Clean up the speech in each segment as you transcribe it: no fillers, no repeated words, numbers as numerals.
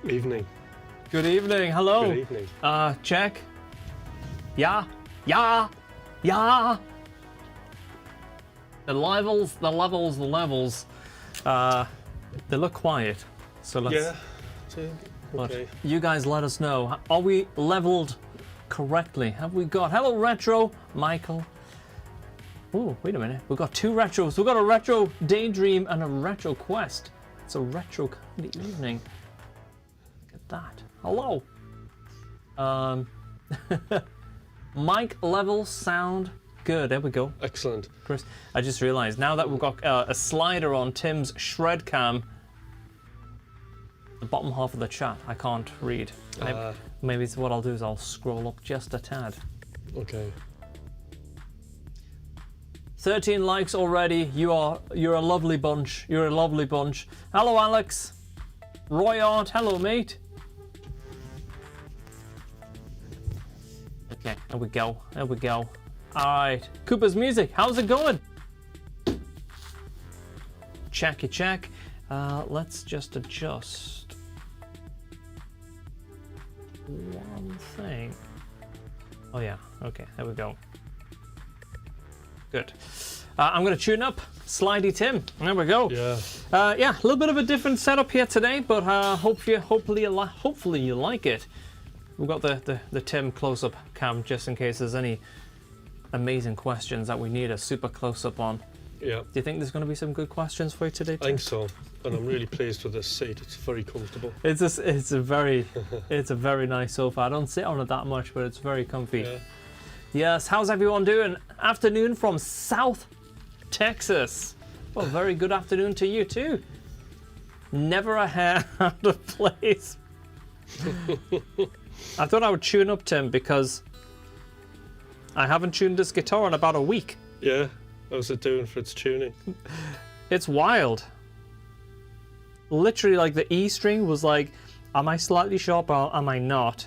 Evening. Good evening. Hello. Good evening. Check. Yeah. Yeah. Yeah. The levels. They look quiet. So let's. Yeah. But Okay. you guys let us know. Are we leveled correctly? Have we got? Hello, Retro Michael. Oh, wait a minute. We've got two retros. We've got a retro daydream and a retro quest. It's a retro kind of evening. Look at that. Hello. Mic level sound good. There we go. Excellent. Chris, I just realized now that we've got a slider on Tim's shred cam, the bottom half of the chat I can't read. Maybe what I'll do is I'll scroll up just a tad. Okay. 13 likes already. You're a lovely bunch. You're a lovely bunch. Hello, Alex. Roy Art. Hello, mate. Okay, there we go. There we go. All right. Cooper's Music. How's it going? Checky check. Let's just adjust one thing. Oh yeah. Okay. There we go. Good. I'm going to tune up Slidey Tim. There we go. Yeah. Yeah, a little bit of a different setup here today, but hopefully you like it. We've got the Tim close-up cam just in case there's any amazing questions that we need a super close-up on. Yeah. Do you think there's going to be some good questions for you today, Tim? I think so. And I'm really pleased with this seat. It's very comfortable. It's a very nice sofa. I don't sit on it that much, but it's very comfy. Yeah. Yes, how's everyone doing? Afternoon from South Texas. Well, very good afternoon to you too. Never a hair out of place. I thought I would tune up, Tim, because I haven't tuned this guitar in about a week. Yeah. How's it doing for its tuning? It's wild. Literally, like the E string was like, am I slightly sharp or am I not?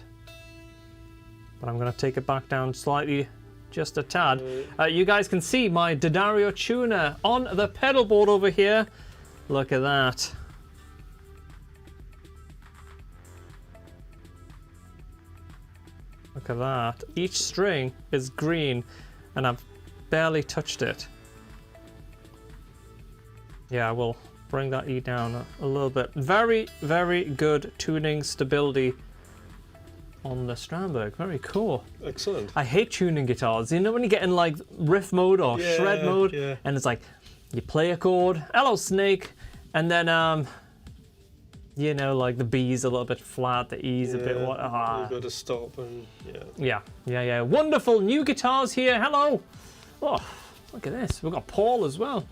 But I'm going to take it back down slightly, just a tad. You guys can see my D'Addario tuner on the pedal board over here. Look at that. Look at that. Each string is green and I've barely touched it. Yeah, I will bring that E down a little bit. Very, very good tuning stability on the Strandberg. Very cool. Excellent. I hate tuning guitars. You know when you get in like riff mode or shred mode, and it's like you play a chord, hello Snake, and then you know, like the B's a little bit flat, the E's a bit what? You've got to stop and Yeah. Wonderful new guitars here. Hello. Oh, look at this. We've got Paul as well.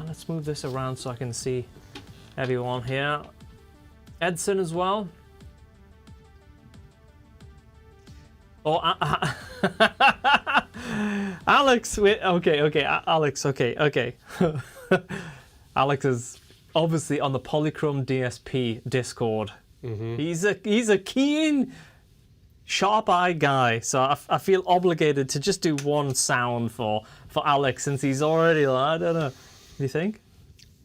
Let's move this around so I can see everyone here. Edson as well. Oh, Alex, wait, okay, Alex, okay. Alex is obviously on the Polychrome DSP Discord. Mm-hmm. He's a keen, sharp-eyed guy, so I feel obligated to just do one sound for Alex since he's already, like, I don't know. Do you think?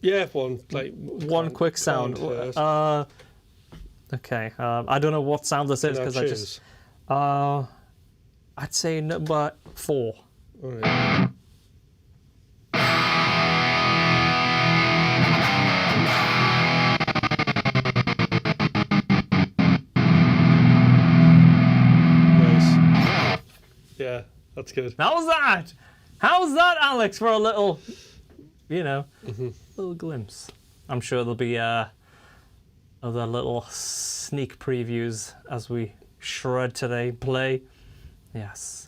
Yeah, one quick sound. Okay, I don't know what sound this is because I just. I'd say number 4. Oh, yeah. Nice. Yeah, that's good. How's that? How's that, Alex? For a little, little glimpse. I'm sure there'll be other little sneak previews as we shred today. Play. Yes.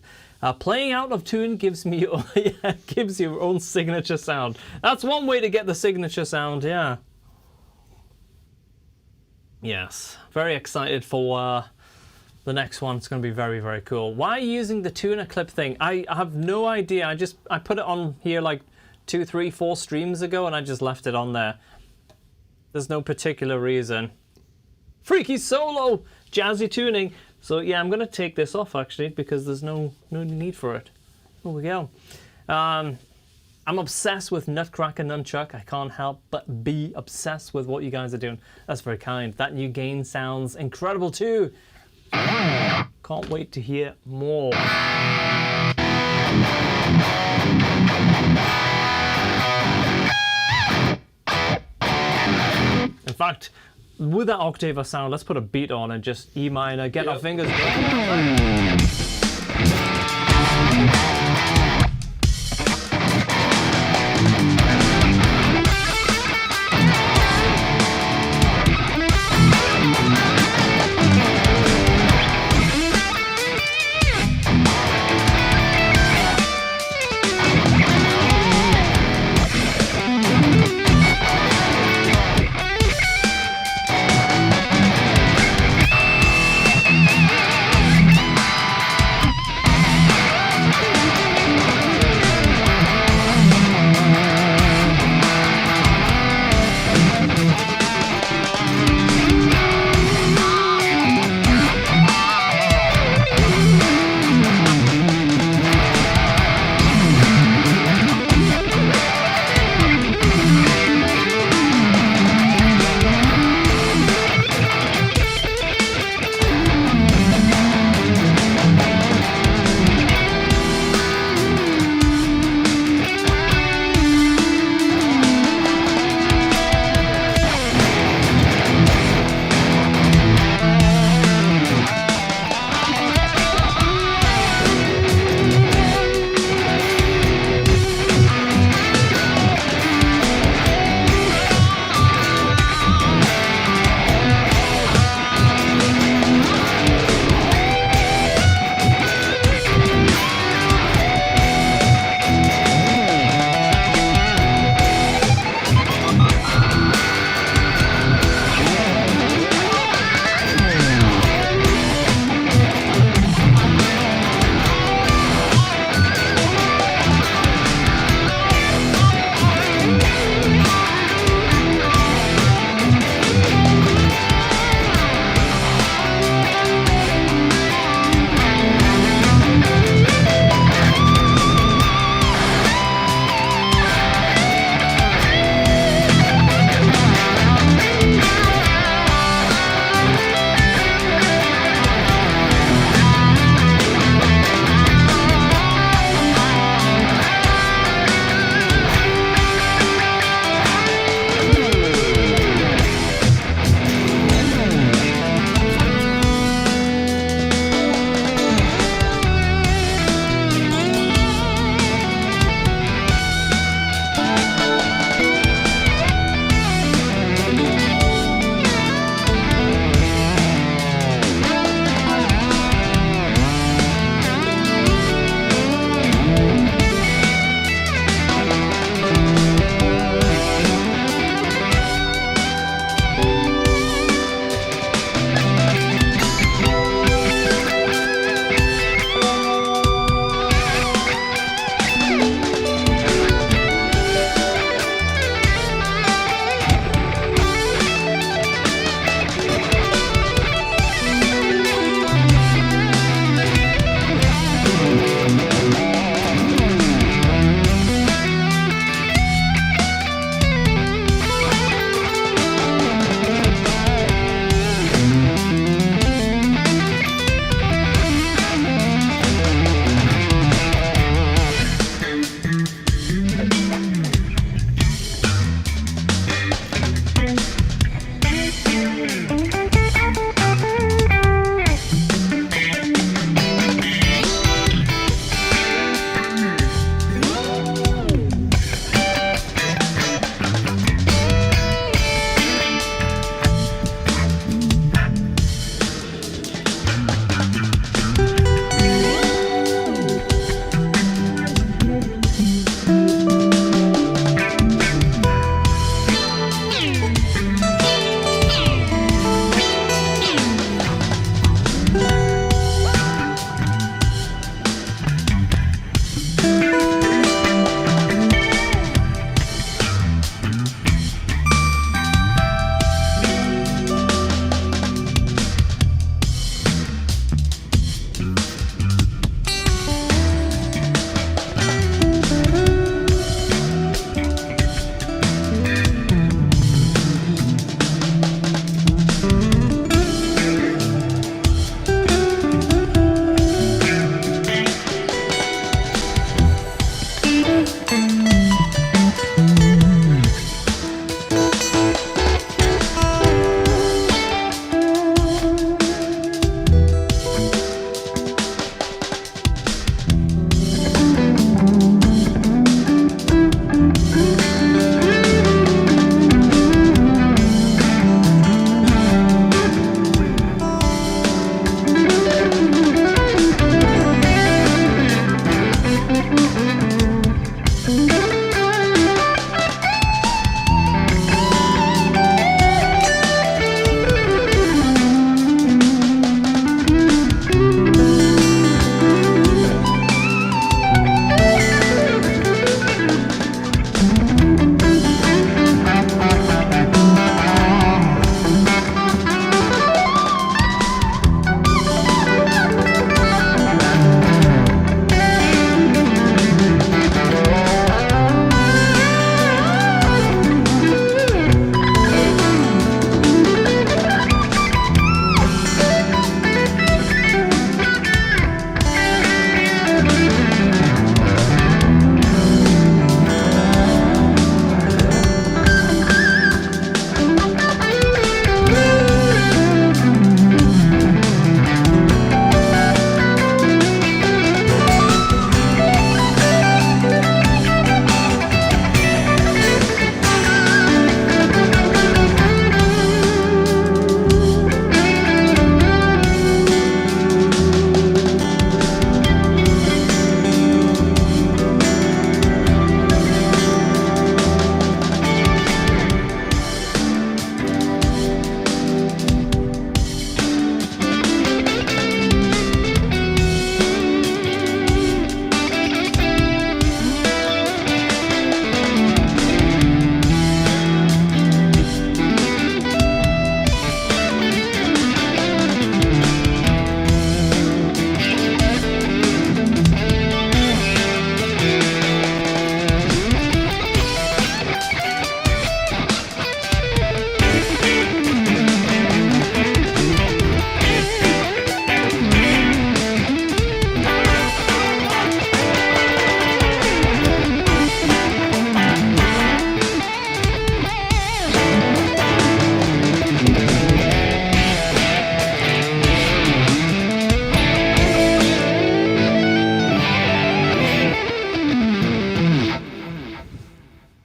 Playing out of tune gives me gives your own signature sound. That's one way to get the signature sound, yeah. Yes. Very excited for the next one. It's going to be very, very cool. Why are you using the tuner clip thing? I have no idea. I put it on here like 2, 3, 4 streams ago and I just left it on there. There's no particular reason. Freaky solo! Jazzy tuning. So yeah, I'm going to take this off actually because there's no need for it. There we go. I'm obsessed with Nutcracker Nunchuck. I can't help but be obsessed with what you guys are doing. That's very kind. That new gain sounds incredible too. Can't wait to hear more. In fact, with that octave of sound, let's put a beat on and just E minor, get our fingers going.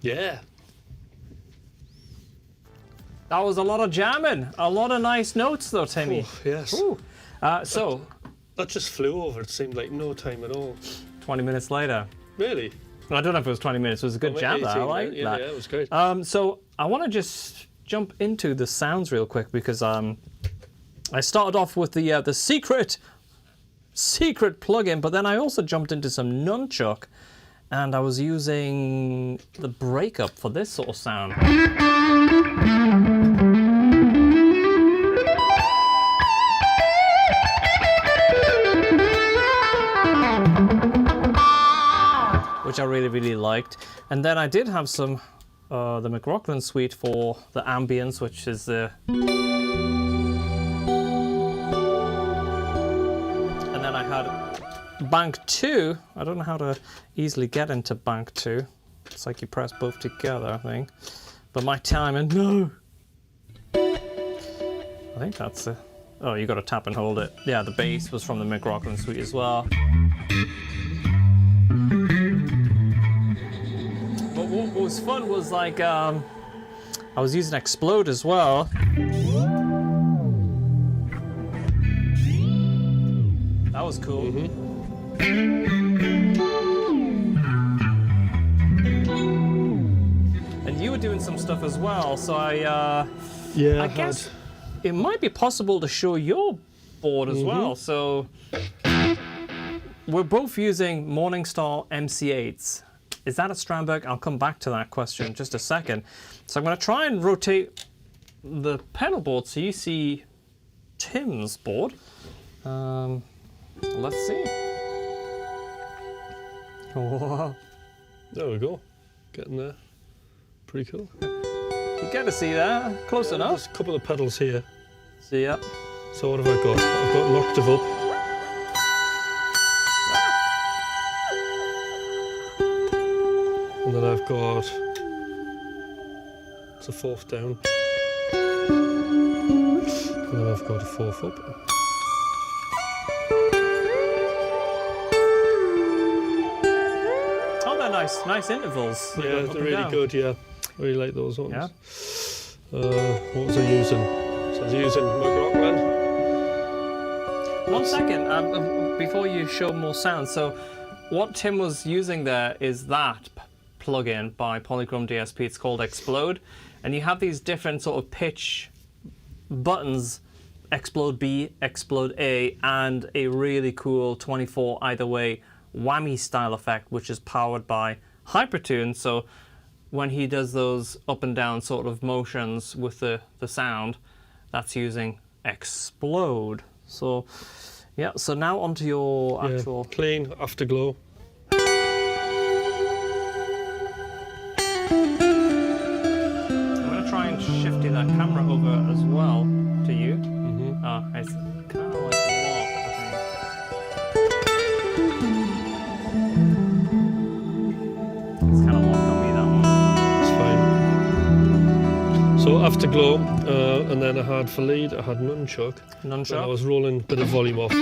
Yeah. That was a lot of jamming. A lot of nice notes, though, Timmy. Oh, yes. Ooh. So, That just flew over. It seemed like no time at all. 20 minutes later. Really? I don't know if it was 20 minutes. It was a good Well, jam, 18, though. I like yeah, that. Yeah, it was great. So, I want to just jump into the sounds real quick because I started off with the secret plugin, but then I also jumped into some nunchuck, and I was using the breakup for this sort of sound. Which I really, really liked. And then I did have some, the McRocklin suite for the ambience, which is the... And then I had Bank 2. I don't know how to easily get into Bank 2. It's like you press both together, I think. But my timing, no! I think that's it. Oh, you got to tap and hold it. Yeah, the bass was from the McRocklin suite as well. But what was fun was like, I was using Explode as well. That was cool. And you were doing some stuff as well, so I guess it might be possible to show your board as well. So we're both using Morningstar MC8s. Is that a Strandberg? I'll come back to that question in just a second. So I'm going to try and rotate the pedal board so you see Tim's board. Let's see. Whoa. There we go. Getting there. Pretty cool. You get to see that. Close enough. There's a couple of pedals here. See ya. So what have I got? I've got an octave up. And then I've got, it's a fourth down. And then I've got a fourth up. Oh, they're nice intervals. They Yeah, go up they're and really down. good, yeah. I really like those ones. Yeah. What was I using? So I was using McRocklin. 1 second, before you show more sound. So what Tim was using there is that plugin by Polychrome DSP. It's called Explode. And you have these different sort of pitch buttons, Explode B, Explode A, and a really cool 24 either way whammy style effect, which is powered by Hypertune. So when he does those up and down sort of motions with the sound, that's using Explode. So yeah, so now onto your actual... Clean, afterglow. I'm going to try and shift that camera over as well to you. It's kind of like locked, I think. It's kind of locked on me, that one. It's fine. So afterglow, and then I had for lead, I had nunchuck. Nunchuck? And I was rolling a bit of volume off.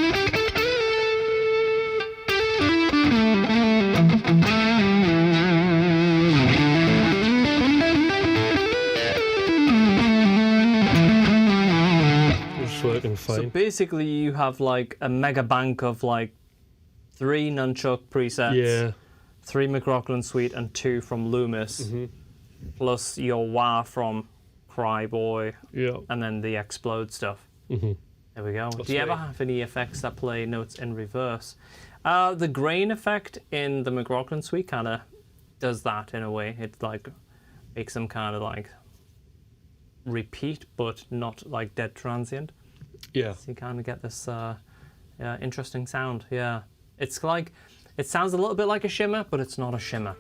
It's working fine. So basically you have like a mega bank of like 3 nunchuck presets, Yeah. 3 McRocklin suite and 2 from Loomis, plus your wah from Cryboy, Yeah. and then the Explode stuff. There we go. Do you ever have any effects that play notes in reverse? The grain effect in the McRocklin suite kind of does that in a way. It like makes them kind of like repeat, but not like dead transient. Yeah. So you kind of get this interesting sound. Yeah, it's like it sounds a little bit like a shimmer, but it's not a shimmer.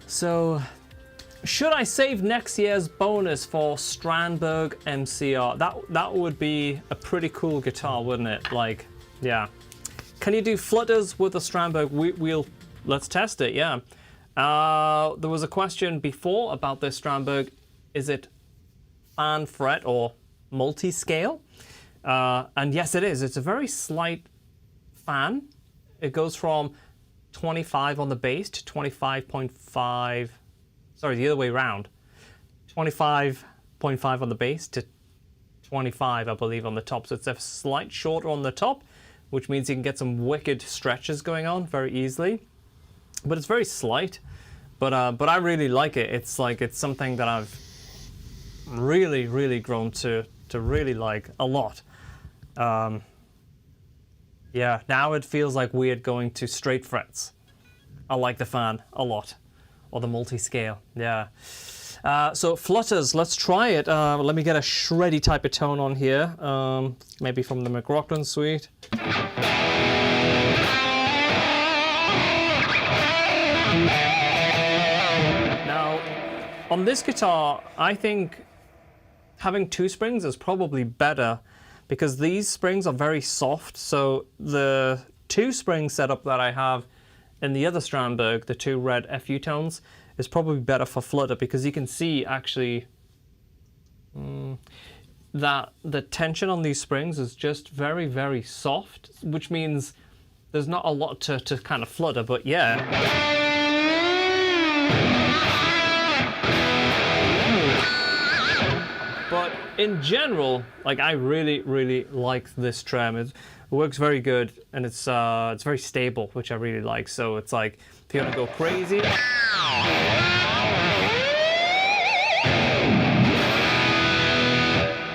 So, should I save next year's bonus for Strandberg MCR? That would be a pretty cool guitar, wouldn't it? Like, yeah. Can you do flutters with the Strandberg? Let's test it. Yeah. There was a question before about this Strandberg. Is it fan fret or multi-scale? And yes, it is. It's a very slight fan. It goes from 25 on the base to 25.5. Sorry, the other way around. 25.5 on the base to 25, I believe, on the top. So it's a slight shorter on the top, which means you can get some wicked stretches going on very easily. But it's very slight. But I really like it. It's something that I've really grown to really like a lot. Yeah, now it feels like weird going to straight frets. I like the fan a lot, or the multi-scale. Yeah. So flutters, let's try it. Let me get a shreddy type of tone on here. Maybe from the McRocklin suite. Now, on this guitar, I think having 2 springs is probably better because these springs are very soft. So the 2 string setup that I have in the other Strandberg, the 2 red FU tones, is probably better for flutter because you can see actually that the tension on these springs is just very soft, which means there's not a lot to kind of flutter, but yeah. But in general, like I really like this trem. It works very good and it's very stable, which I really like. So it's like if you want to go crazy.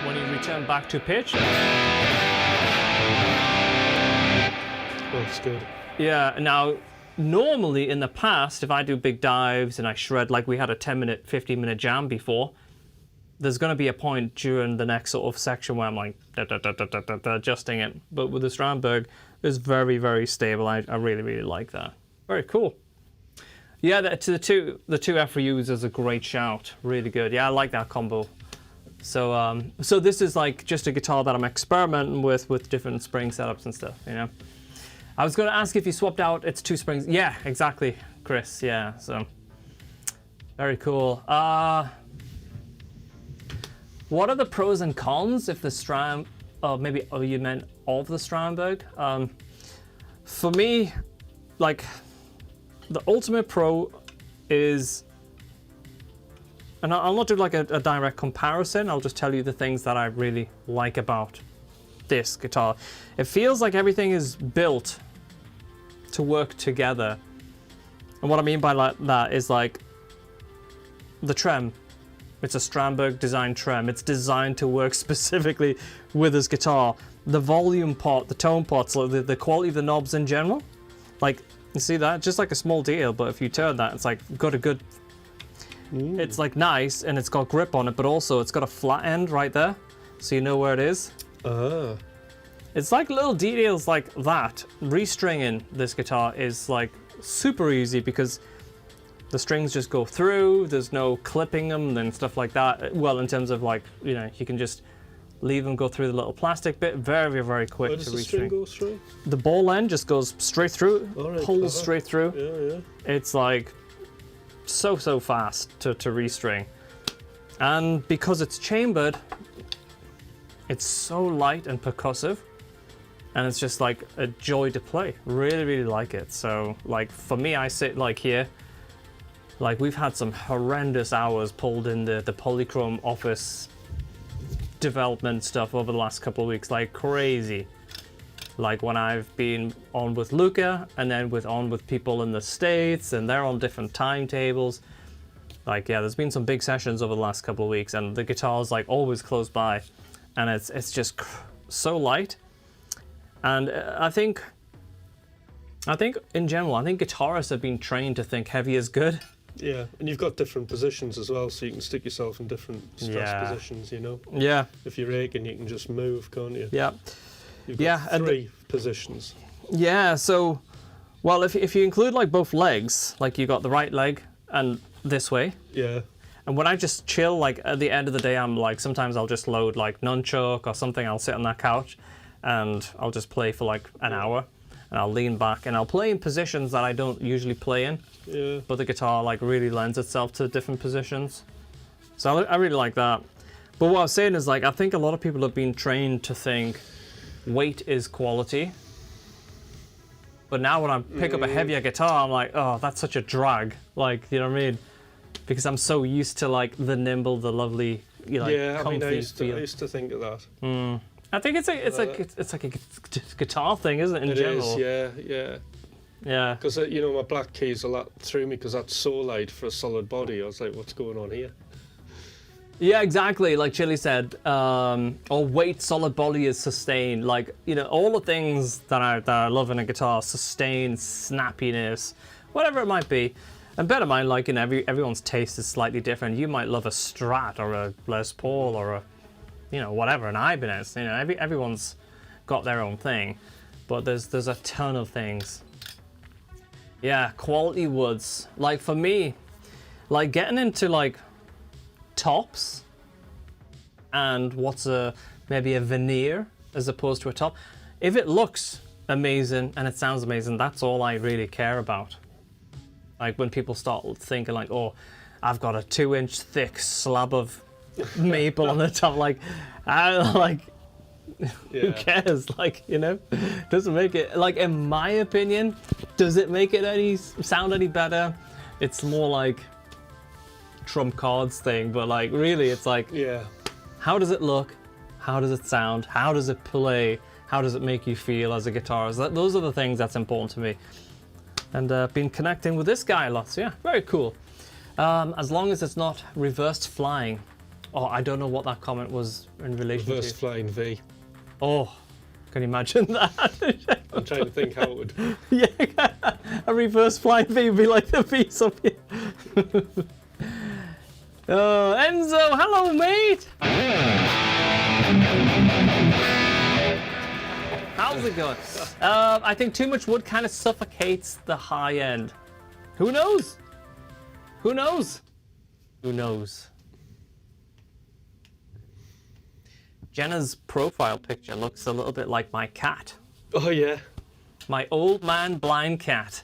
When you return back to pitch. That's good. Yeah, now normally in the past, if I do big dives and I shred, like we had a 10-minute, 15-minute jam before, there's going to be a point during the next sort of section where I'm like adjusting it. But with the Strandberg, it's very stable. I really like that. Very cool. Yeah, the two FUs is a great shout. Really good. Yeah, I like that combo. So so this is like just a guitar that I'm experimenting with different spring setups and stuff, you know. I was going to ask if you swapped out its 2 springs. Yeah, exactly, Chris. Yeah, so very cool. What are the pros and cons if the Strand, maybe you meant of the Strandberg? For me, like the ultimate pro is, and I'll not do like a direct comparison, I'll just tell you the things that I really like about this guitar. It feels like everything is built to work together. And what I mean by that is like the trem. It's a Strandberg design trem. It's designed to work specifically with this guitar. The volume pot, the tone pots, like the quality of the knobs in general. Like, you see that? Just like a small deal, but if you turn that, it's like got a good... Ooh. It's like nice, and it's got grip on it, but also it's got a flat end right there, so you know where it is. It's like little details like that. Restringing this guitar is like super easy because the strings just go through, there's no clipping them and stuff like that. Well, in terms of like, you know, you can just leave them go through the little plastic bit, very quick to restring. Where does the string go through? The ball end just goes straight through, pulls straight through. Yeah. It's like so fast to restring. And because it's chambered, it's so light and percussive. And it's just like a joy to play. Really like it. So like for me, I sit like here. Like we've had some horrendous hours pulled in the polychrome office development stuff over the last couple of weeks, like crazy. Like when I've been on with Luca and then on with people in the States and they're on different timetables. Like, yeah, there's been some big sessions over the last couple of weeks and the guitar's like always close by and it's just so light. And I think in general, I think guitarists have been trained to think heavy is good. Yeah, and you've got different positions as well, so you can stick yourself in different stress positions, you know? Yeah. If you're aching, you can just move, can't you? Yeah. You've got 3 positions. Yeah, so, well, if you include like both legs, like you got the right leg and this way. Yeah. And when I just chill, like at the end of the day, I'm like, sometimes I'll just load like nunchuck or something, I'll sit on that couch and I'll just play for like an hour. And I'll lean back and I'll play in positions that I don't usually play in. Yeah. But the guitar like really lends itself to different positions. So I really like that. But what I was saying is like, I think a lot of people have been trained to think weight is quality. But now when I pick up a heavier guitar, I'm like, oh, that's such a drag. Like, you know what I mean? Because I'm so used to like the nimble, the lovely, you know, yeah. I mean, I feel. used to think of that. I think it's like a guitar thing, isn't it? In general. It is, yeah. Yeah. Because you know, my black keys a lot threw me because that's so light for a solid body. I was like, what's going on here? Yeah, exactly. Like Chili said, or weight, solid body is sustain. Like, you know, all the things that I love in a guitar, sustain, snappiness, whatever it might be. And bear in mind, like, you know, everyone's taste is slightly different. You might love a Strat or a Les Paul or a, you know, whatever, an Ibanez. You know, everyone's got their own thing, but there's a ton of things. Yeah, quality woods. Like for me, like getting into like tops and what's maybe a veneer as opposed to a top. If it looks amazing and it sounds amazing, that's all I really care about. Like when people start thinking like, oh, I've got a 2-inch thick slab of maple on the top, like, who cares? Like, you know, doesn't make it, like, in my opinion, does it make it sound any better? It's more like trump cards thing, but like really it's like, how does it look? How does it sound? How does it play? How does it make you feel as a guitarist? Those are the things that's important to me. And been connecting with this guy a lot, so yeah, very cool. As long as it's not reversed flying. Oh, I don't know what that comment was in relation to. Reversed flying V. Oh, can you imagine that? I'm trying to think how it would. Yeah, a reverse flying V would be like the piece of you. Enzo, hello, mate. How's it going? I think too much wood kind of suffocates the high end. Who knows? Who knows? Who knows? Jenna's profile picture looks a little bit like my cat. Oh, yeah. My old man blind cat.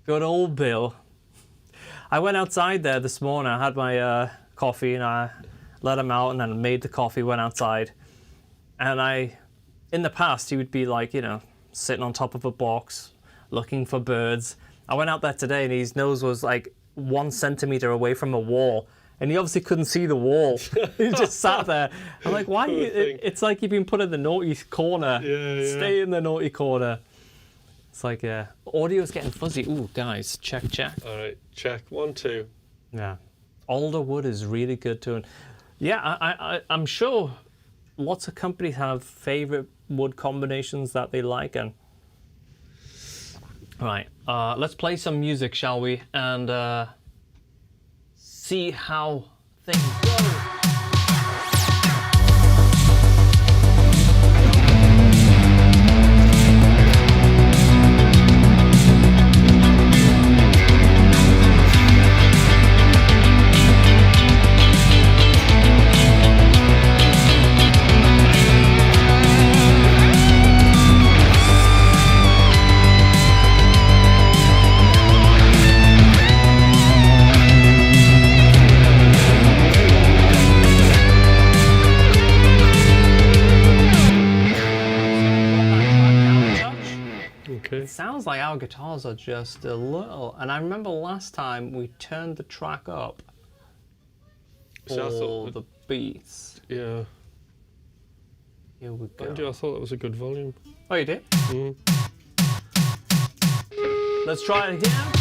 Good old Bill. I went outside there this morning. I had my coffee and I let him out and then made the coffee, went outside. And in the past, he would be like, you know, sitting on top of a box, looking for birds. I went out there today and his nose was like 1 centimeter away from a wall. And he obviously couldn't see the wall. He just sat there. I'm like, why? It's like you've been put in the naughty corner. Yeah. Stay in the naughty corner. It's like, yeah. Audio's getting fuzzy. Ooh, guys, check. All right, check. 1, 2. Yeah. Alder wood is really good too. And yeah, I'm sure lots of companies have favorite wood combinations that they like. And all right, let's play some music, shall we? And see how things go. It sounds like our guitars are just a little, and I remember last time we turned the track up for the beats. Yeah. Here we go. Mind you, I thought that was a good volume. Oh, you did? Mm. Let's try it again.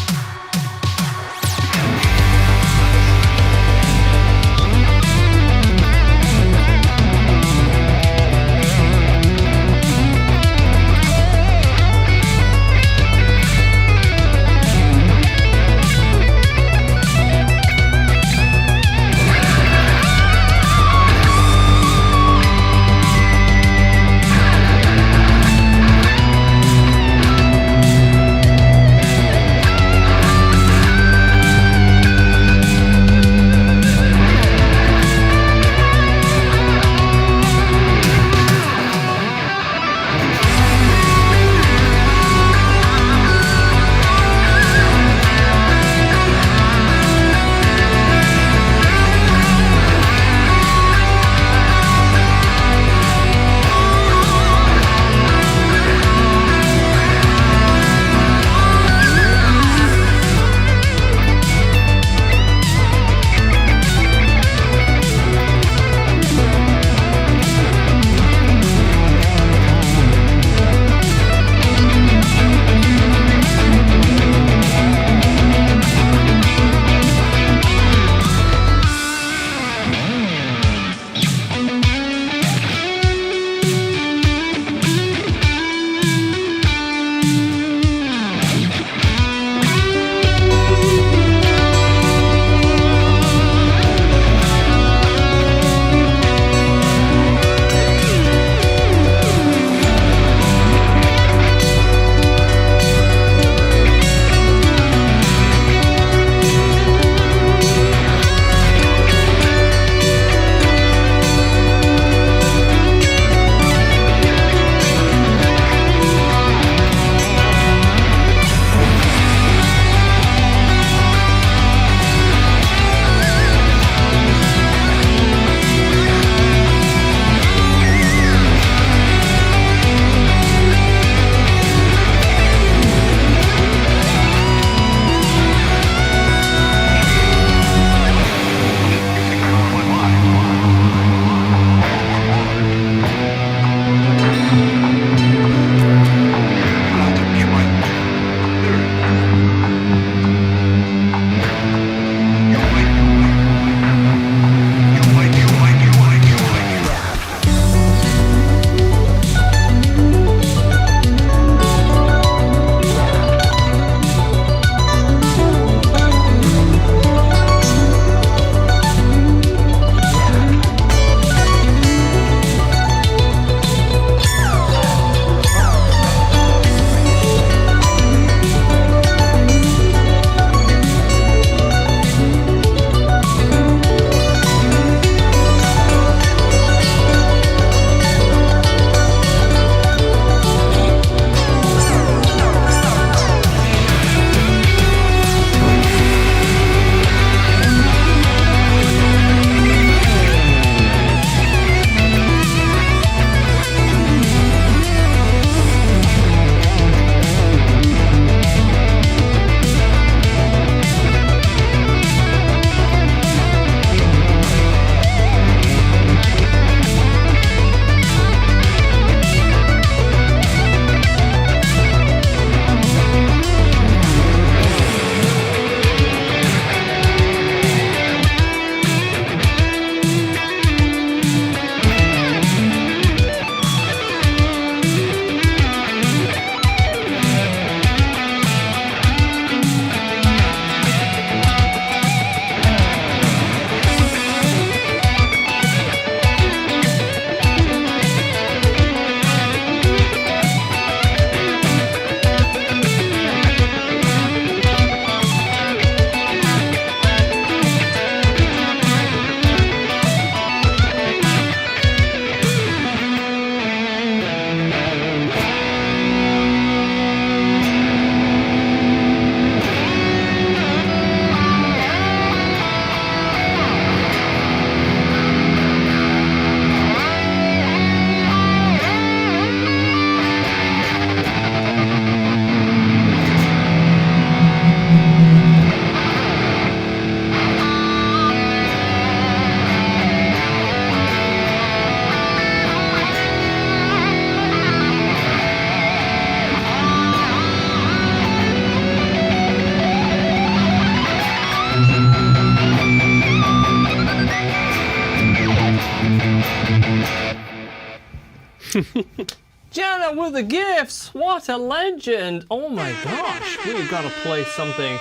Jenna with the gifts! What a legend! Oh my gosh, we've got to play something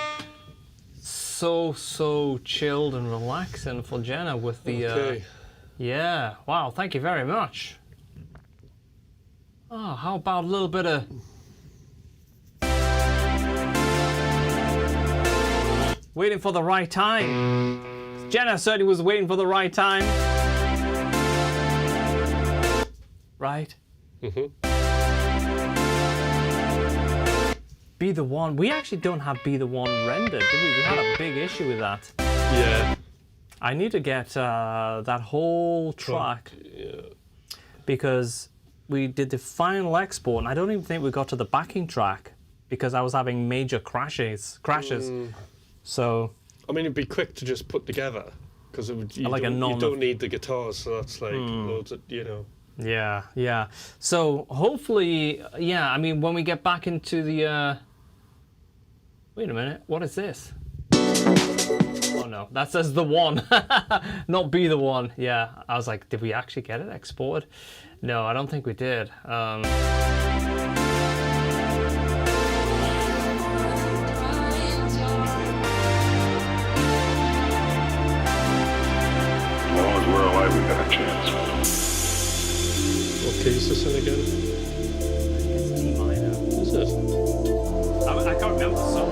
so chilled and relaxing for Jenna with the... Okay. Yeah, wow, thank you very much. Oh, how about a little bit of... Waiting for the right time. Jenna certainly was waiting for the right time. Right? Be the One. We actually don't have Be the One rendered, do we? We had a big issue with that. Yeah. I need to get that whole track. Yeah. Because we did the final export and I don't even think we got to the backing track because I was having major crashes. So I mean, it'd be quick to just put together because you don't need the guitars, so that's like loads of, you know. Yeah. So hopefully, yeah, I mean, when we get back into the... Wait a minute, what is this? Oh no, that says The One, not Be the One. Yeah, I was like, did we actually get it exported? No, I don't think we did. As long as we're alive, we've got a chance. What key is this in again? It's D minor. Is it? I can't remember the song.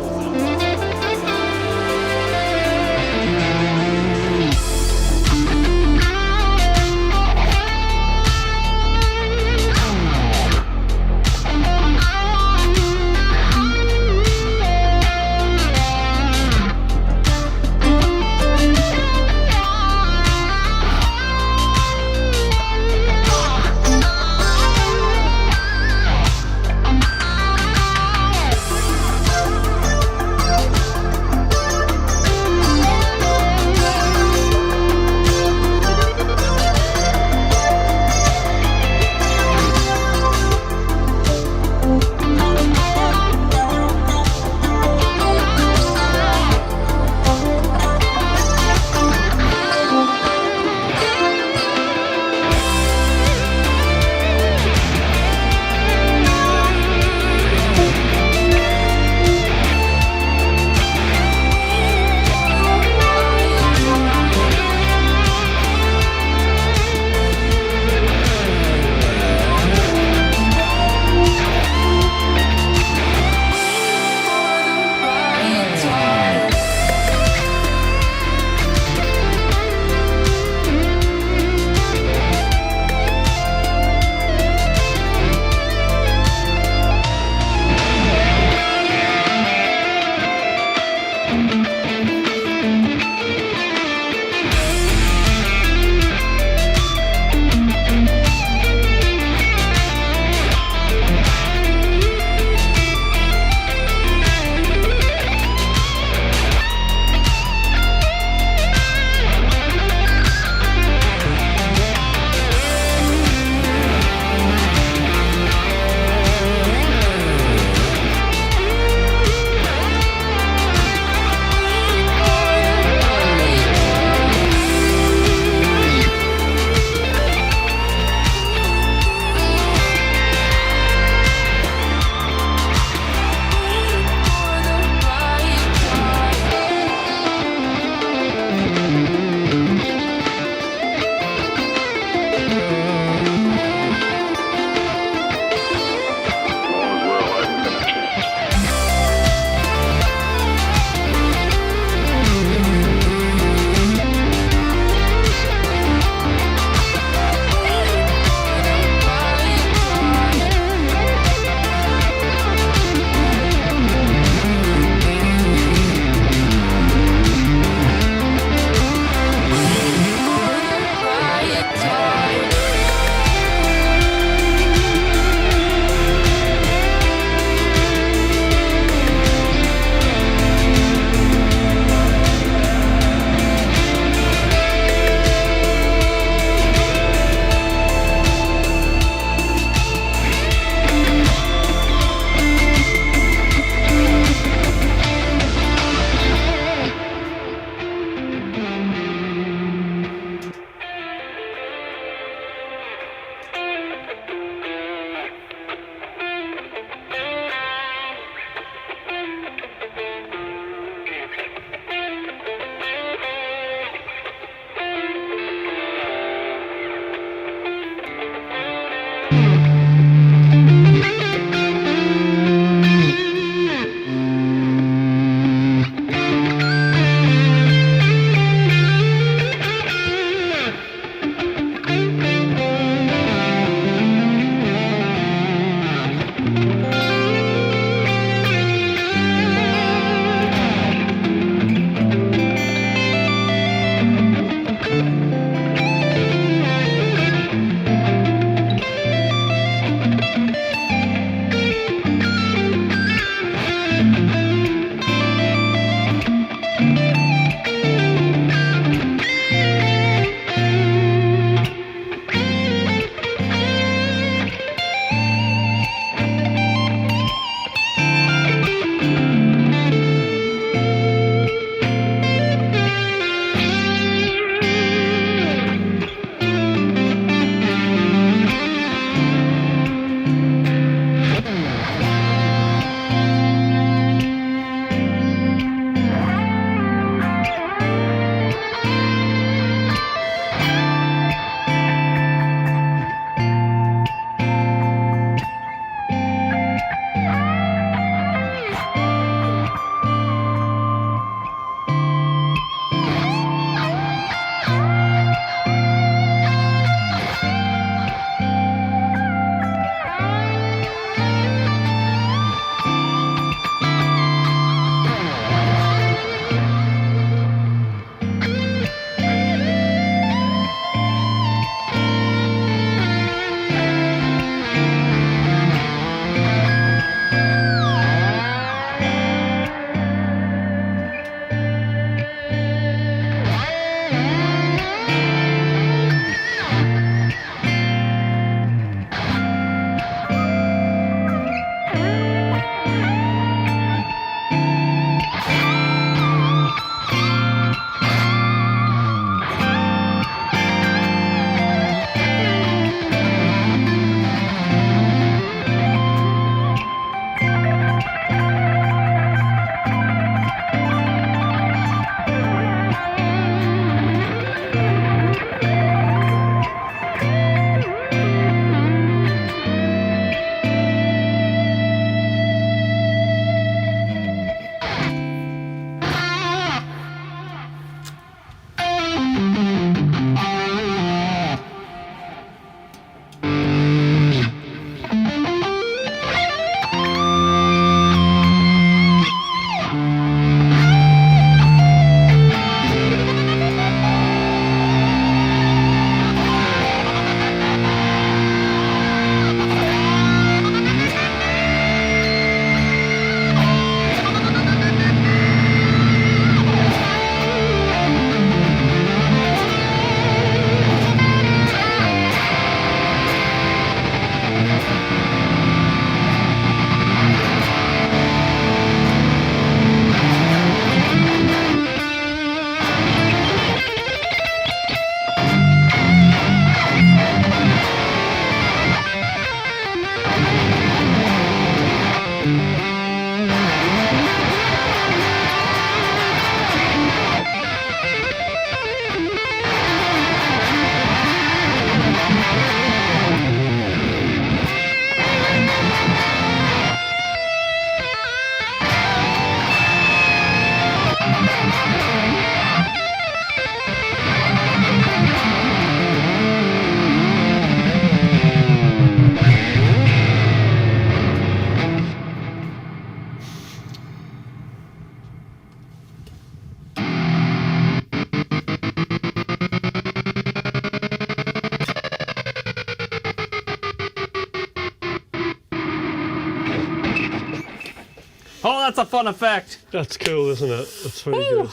Oh, that's a fun effect. That's cool, isn't it? That's very good.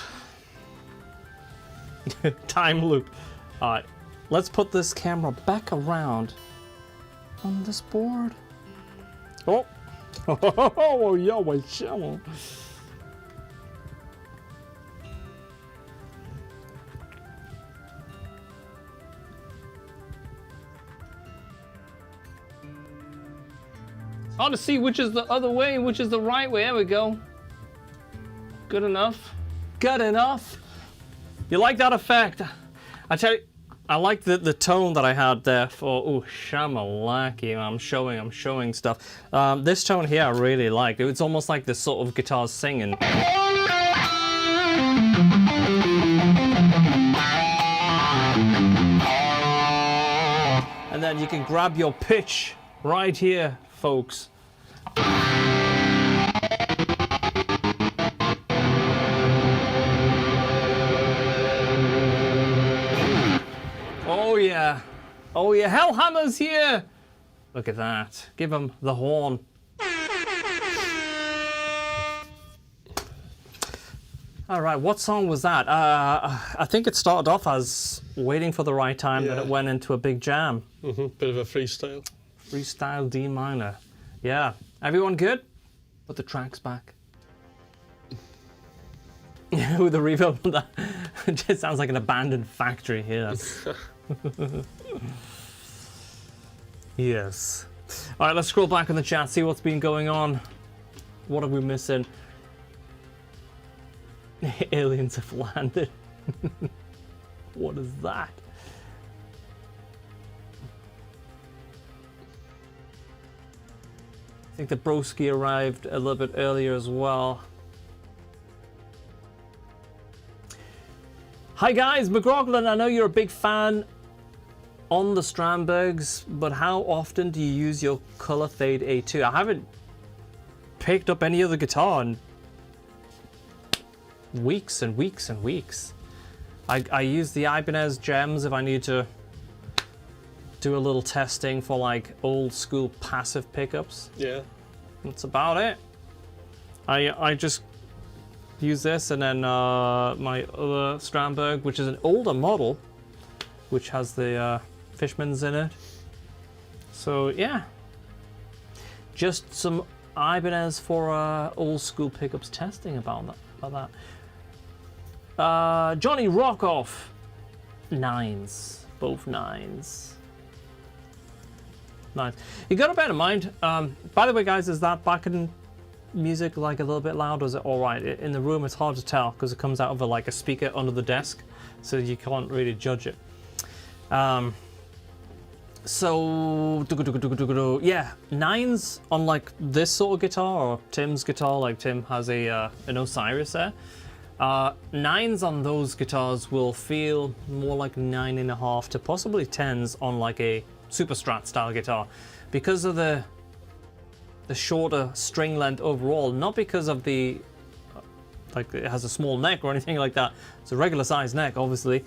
Time loop. All right, let's put this camera back around on this board. Oh, oh, yeah, wait, shallow. Hard to see which is the other way and which is the right way. There we go. Good enough. Good enough. You like that effect? I tell you, I like the tone that I had there for, oh, Shamalaki. I'm showing stuff. This tone here I really like. It's almost like this sort of guitar singing. And then you can grab your pitch right here, folks. Oh yeah. Oh yeah, Hellhammer's here! Look at that. Give him the horn. All right, what song was that? I think it started off as Waiting for the Right Time, then it went into a big jam. Bit of a freestyle. Freestyle D minor. Yeah. Everyone good? Put the tracks back. With the reverb on that. It just sounds like an abandoned factory here. Yes. All right, let's scroll back in the chat, see what's been going on. What are we missing? Aliens have landed. What is that? I think the broski arrived a little bit earlier as well. Hi guys, McRocklin, I know you're a big fan on the Strandbergs, but how often do you use your color fade A2? I haven't picked up any other guitar in weeks and weeks and weeks. I use the Ibanez gems if I need to do a little testing for like old school passive pickups. Yeah. That's about it. I just use this, and then my other Strandberg, which is an older model, which has the Fishmans in it. So yeah, just some Ibanez for old school pickups testing about that. Johnny Rockoff, 9s, both 9s. Nice. You gotta bear in mind, by the way guys, is that backend music like a little bit loud, or is it alright? In the room it's hard to tell because it comes out of like a speaker under the desk, so you can't really judge it. So yeah, 9s on like this sort of guitar, or Tim's guitar, like Tim has an Osiris there. 9s on those guitars will feel more like 9.5 to possibly 10s on like a Super Strat style guitar, because of the shorter string length overall, not because of the like it has a small neck or anything like that. It's a regular size neck obviously,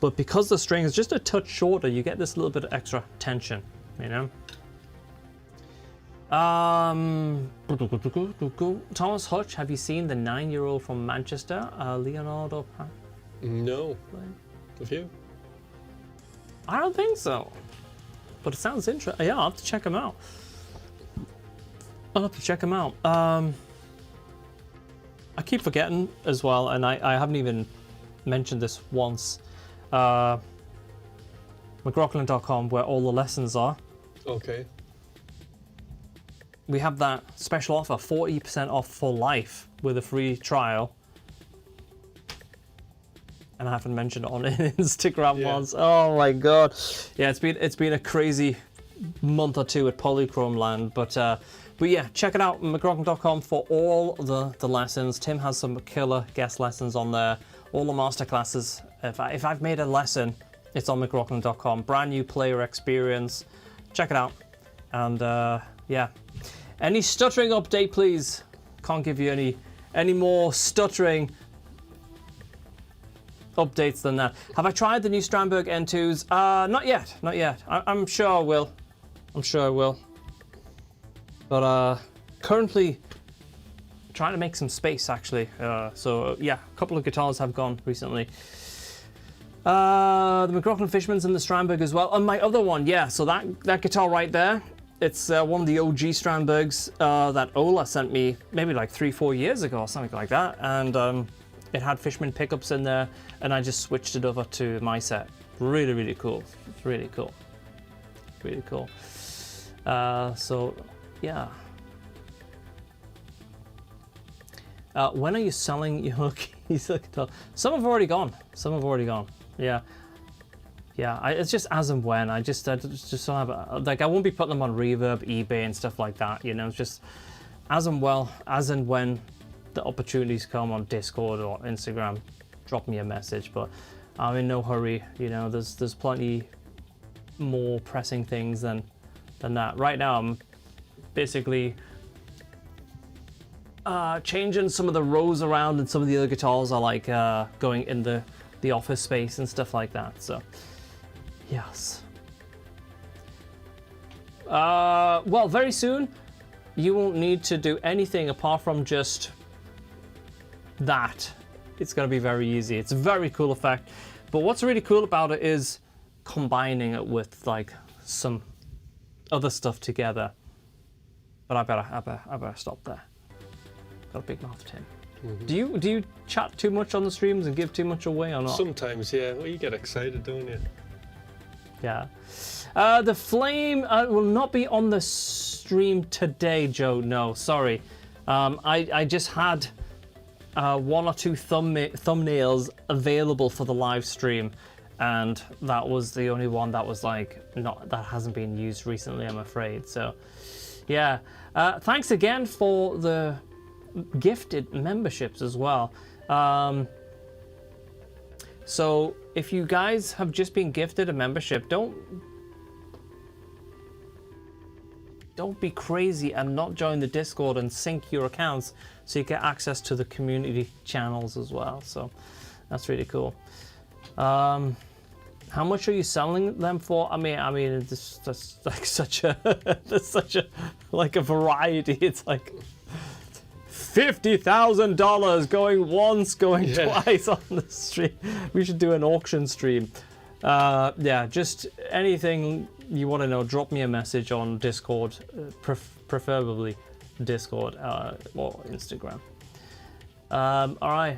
but because the string is just a touch shorter, you get this little bit of extra tension, you know. Thomas Hutch, have you seen the 9-year-old from Manchester, Leonardo? No. Have you? I don't think so, but it sounds interesting. Yeah, I'll have to check him out. I keep forgetting as well, and I haven't even mentioned this once. McRocklin.com, where all the lessons are. Okay. We have that special offer, 40% off for life with a free trial. And I haven't mentioned it on Instagram once. Oh my god. Yeah, it's been a crazy month or two at Polychrome land, but yeah, check it out, McRocklin.com, for all the lessons. Tim has some killer guest lessons on there, all the masterclasses. If I've made a lesson, it's on McRocklin.com. Brand new player experience. Check it out. And yeah, any stuttering update, please. Can't give you any more stuttering updates than that. Have I tried the new Strandberg N2s? Not yet. I'm sure I will. But currently trying to make some space actually. So yeah, a couple of guitars have gone recently. The McRocklin Fishman's and the Strandberg as well. And my other one, yeah, so that guitar right there, it's one of the OG Strandbergs that Ola sent me maybe like 3-4 years ago or something like that. And it had Fishman pickups in there, and I just switched it over to my set. Really, really cool. Really cool. Really cool. So, yeah. When are you selling your keys? Some have already gone. Some have already gone. Yeah. Yeah, it's just as and when. I just don't have like I won't be putting them on Reverb, eBay, and stuff like that. You know, it's just as and when the opportunities come on Discord or Instagram, drop me a message. But I'm in no hurry. You know, there's plenty more pressing things than that. Right now, I'm basically changing some of the rows around, and some of the other guitars are like going in the office space and stuff like that. So yes. Well, very soon you won't need to do anything apart from just that. It's going to be very easy. It's a very cool effect, but what's really cool about it is combining it with like some other stuff together. But I better stop there. Got a big mouth, Tim. Mm-hmm. Do you chat too much on the streams and give too much away or not? Sometimes, yeah. Well, you get excited, don't you? Yeah. The flame will not be on the stream today, Joe. No, sorry. I just had 1 or 2 thumbnails available for the live stream, and that was the only one that was like that hasn't been used recently, I'm afraid. So, yeah. Thanks again for the gifted memberships as well. So if you guys have just been gifted a membership, don't be crazy and not join the Discord and sync your accounts so you get access to the community channels as well. So that's really cool. How much are you selling them for? I mean, that's like such a like a variety. It's like $50,000 going once, going twice on the stream. We should do an auction stream. Yeah, just anything you want to know, drop me a message on Discord, preferably Discord or Instagram. All right.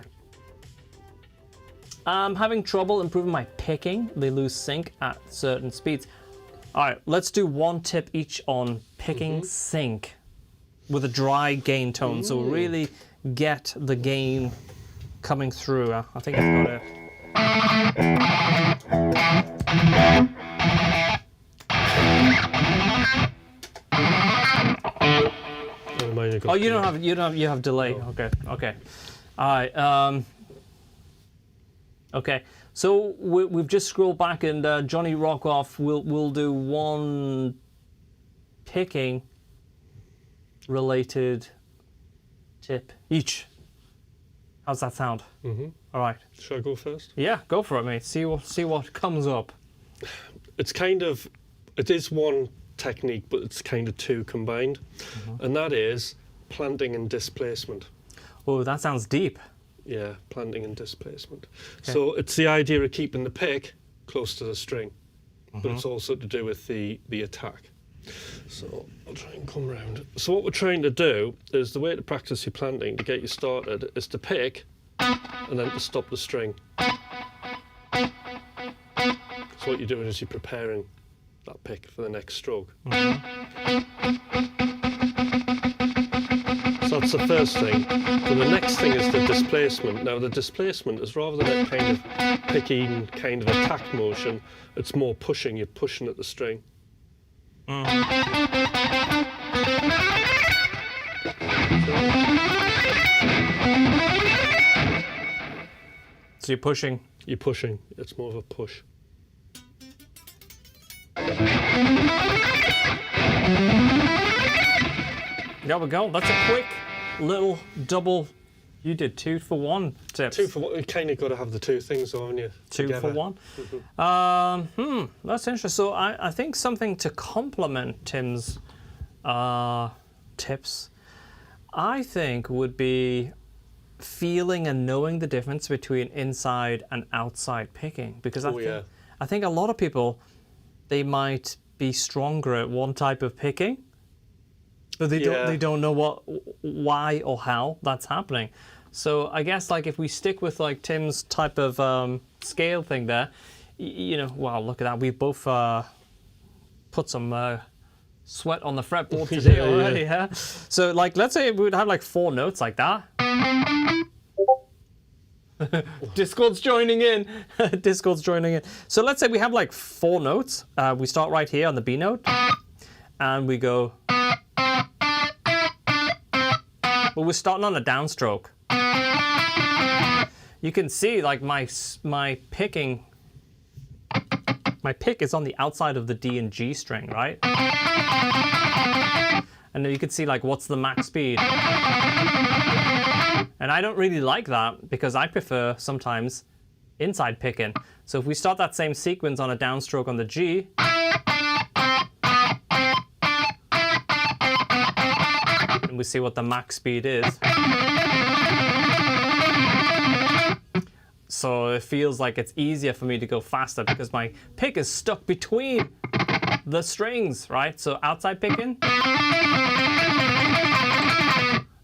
I'm having trouble improving my picking. They lose sync at certain speeds. All right, let's do 1 tip each on picking sync with a dry gain tone. So really get the gain coming through. I think I've got it. Oh, you have delay. No. Okay. All right. Okay. So we've just scrolled back, and Johnny Rockoff will do 1 picking related tip each. How's that sound? All right. Should I go first? Yeah, go for it, mate. See what comes up. It is 1 technique, but it's kind of 2 combined, and that is planting and displacement. Oh, that sounds deep. Yeah, planting and displacement. Okay. So it's the idea of keeping the pick close to the string, but it's also to do with the attack. So I'll try and come round. So what we're trying to do is, the way to practice your planting to get you started is to pick and then to stop the string. So what you're doing is you're preparing that pick for the next stroke. So that's the first thing. So the next thing is the displacement. Now the displacement is, rather than a kind of picking kind of attack motion, it's more pushing. You're pushing at the string. So you're pushing. You're pushing. It's more of a push. There we go. That's a quick little double. You did 2 for 1 tips. 2 for 1. You kind of got to have the 2 things, haven't you? 2 for 1. That's interesting. So I think something to complement Tim's tips. I think would be feeling and knowing the difference between inside and outside picking, because I think a lot of people, they might be stronger at one type of picking, but they don't know why or how that's happening. So I guess like if we stick with like Tim's type of scale thing there, you know, wow, look at that. We both put some sweat on the fretboard today already, yeah? So like, let's say we would have like 4 notes like that. Discord's joining in. Discord's joining in. So let's say we have like 4 notes. We start right here on the B note, and we go. Well, we're starting on a downstroke. You can see like my pick is on the outside of the D and G string, right? And then you can see like what's the max speed. And I don't really like that because I prefer sometimes inside picking. So if we start that same sequence on a downstroke on the G, and we see what the max speed is. So it feels like it's easier for me to go faster because my pick is stuck between the strings, right? So outside picking,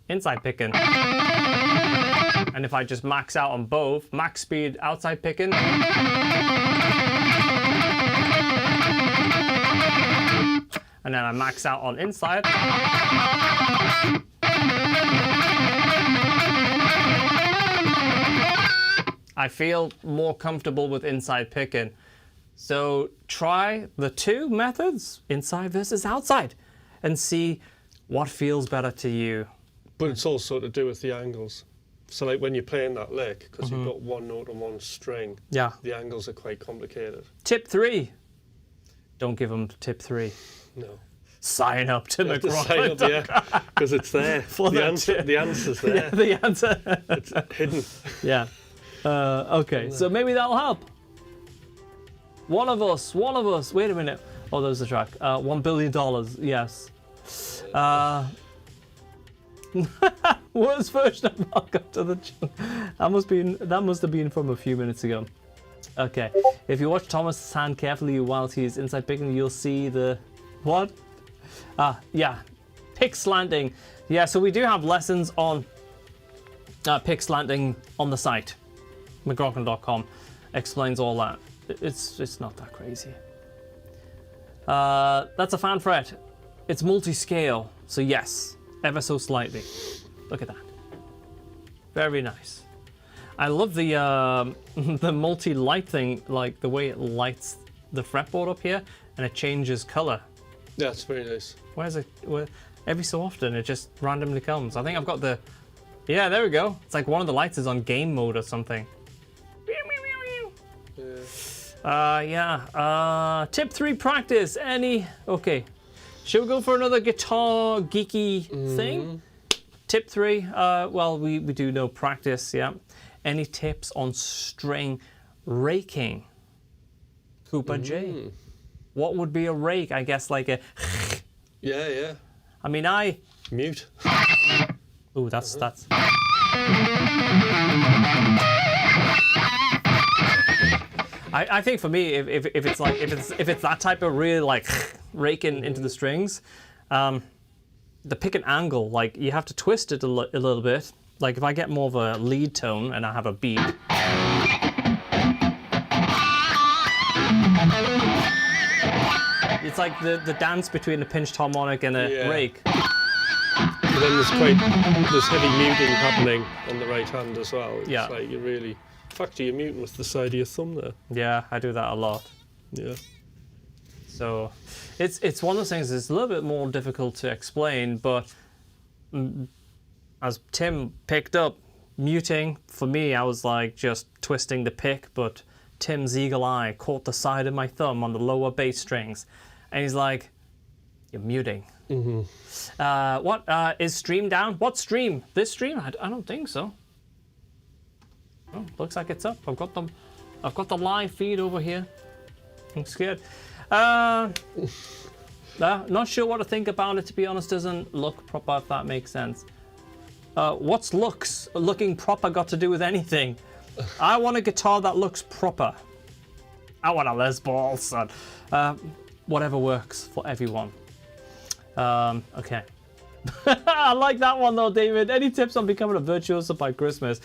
inside picking. And if I just max out on both, max speed outside picking, and then I max out on inside. I feel more comfortable with inside picking. So try the 2 methods, inside versus outside, and see what feels better to you. But it's also to do with the angles. So like when you're playing that lick, because you've got 1 note on 1 string, the angles are quite complicated. Tip 3. Don't give them tip 3. No. Sign up to McRocklin. Sign up, yeah, because it's there. The answer's there. Yeah, the answer. It's hidden. Yeah. Okay, so maybe that'll help. One of us. Wait a minute. Oh, there's the track. $1 billion. Yes. Worst version of Welcome to the Jungle. That must have been from a few minutes ago. Okay. If you watch Thomas's hand carefully while he's inside picking, you'll see the what? Yeah. Pick slanting. Yeah. So we do have lessons on pick slanting on the site. McRocklin.com explains all that. It's not that crazy. That's a fan fret. It's multi-scale, so yes, ever so slightly. Look at that. Very nice. I love the the multi-light thing, like the way it lights the fretboard up here, and it changes color. Yeah, it's very nice. Every so often it just randomly comes. I think I've got the. Yeah, there we go. It's like one of the lights is on game mode or something. Tip 3, practice. Okay. Should we go for another guitar geeky thing? Tip 3, well, we do know practice, yeah. Any tips on string raking? Cooper J. What would be a rake? I guess like a... Yeah. I mean, Mute. Ooh, that's... I think for me, if it's that type of really like raking into the strings, the pick and angle, like you have to twist it a little bit. Like if I get more of a lead tone and I have a beat. It's like the dance between a pinched harmonic and a rake. But then there's heavy muting happening on the right hand as well. It's like you really... In fact, you're muting with the side of your thumb there. Yeah, I do that a lot. Yeah. So it's one of those things that's a little bit more difficult to explain, but as Tim picked up, muting, for me, I was like just twisting the pick, but Tim's eagle eye caught the side of my thumb on the lower bass strings, and he's like, you're muting. What is stream down? What stream? This stream? I don't think so. Oh, looks like it's up. I've got the live feed over here. I'm scared. Not sure what to think about it, to be honest. Doesn't look proper, if that makes sense. What's looking proper got to do with anything? I want a guitar that looks proper. I want a Les Paul, son. Whatever works for everyone. Okay. I like that one though, David. Any tips on becoming a virtuoso by Christmas?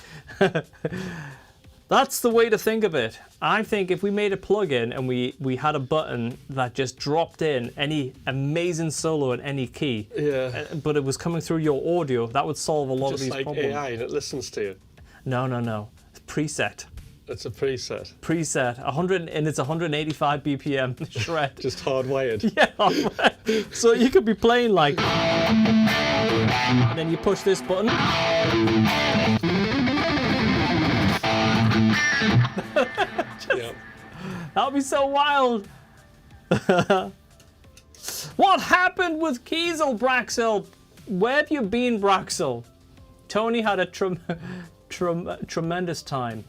That's the way to think of it. I think if we made a plugin and we had a button that just dropped in any amazing solo in any key, but it was coming through your audio, that would solve a lot of these Just like problems. AI and it listens to you. No. Preset. It's a preset. Preset. 100 and it's 185 BPM shred. Just hardwired. Yeah. So you could be playing like, and then you push this button. Yeah. That would be so wild. What happened with Kiesel, Braxel? Where have you been, Braxel? Tony had a tremendous time.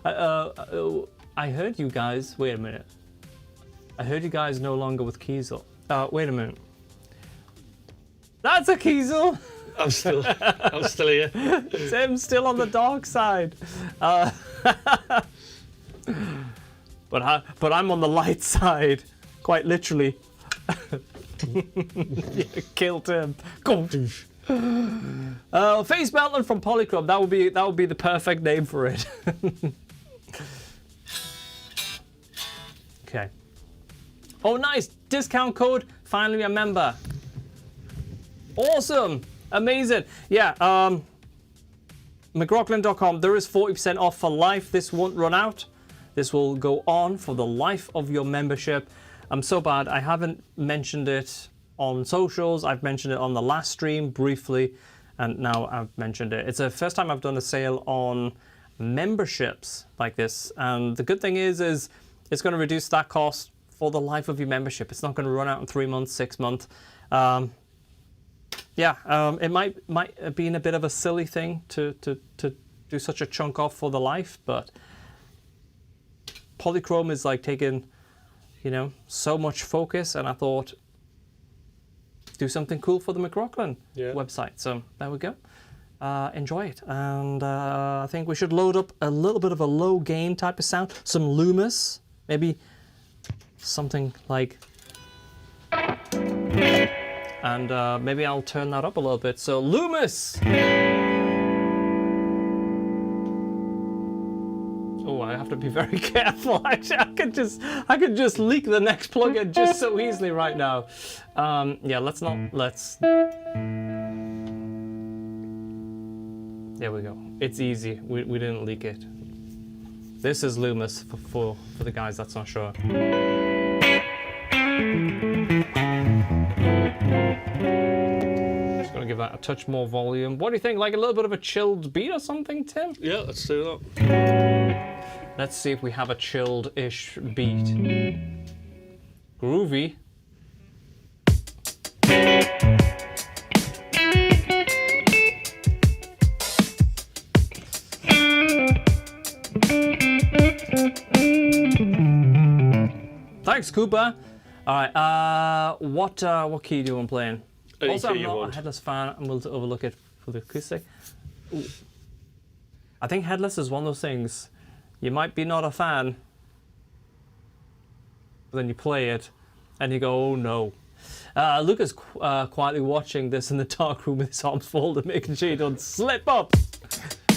I heard you guys. Wait a minute. I heard you guys no longer with Kiesel. Wait a minute. That's a Kiesel. I'm still here. Tim's still on the dark side. But I'm on the light side, quite literally. Killed him. Go. Face Melton from Polychrome. That would be the perfect name for it. Okay. Oh, nice discount code. Finally a member. Awesome. Amazing. Yeah. McRocklin.com. There is 40% off for life. This won't run out. This will go on for the life of your membership. I'm so bad. I haven't mentioned it on socials. I've mentioned it on the last stream briefly, and now I've mentioned it. It's the first time I've done a sale on memberships like this. And the good thing is it's going to reduce that cost for the life of your membership. It's not going to run out in 3 months, 6 months. It might be a bit of a silly thing to do such a chunk off for the life, but Polychrome is like taking, so much focus, and I thought do something cool for the McRocklin website. So there we go. Enjoy it, and I think we should load up a little bit of a low gain type of sound, some Loomis, maybe something like. And maybe I'll turn that up a little bit. So Loomis. Oh, I have to be very careful. Actually, I could just leak the next plugin just so easily right now. Let's. There we go. It's easy. We didn't leak it. This is Loomis for the guys that's not sure. Just gonna give that a touch more volume. What do you think? Like a little bit of a chilled beat or something, Tim? Yeah, let's do that. Let's see if we have a chilled-ish beat. Groovy. Thanks, Cooper. All right. What key do you want playing? Any Also, key I'm you not want. a Headless fan, and we'll overlook it for the acoustic. Ooh. I think Headless is one of those things. You might be not a fan, but then you play it, and you go, "Oh no." Luke is quietly watching this in the dark room with his arms folded, making sure you don't slip up.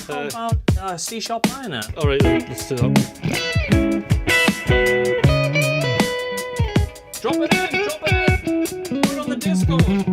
How about C-sharp minor? All right, let's do that. Drop it in! Put it on the Discord!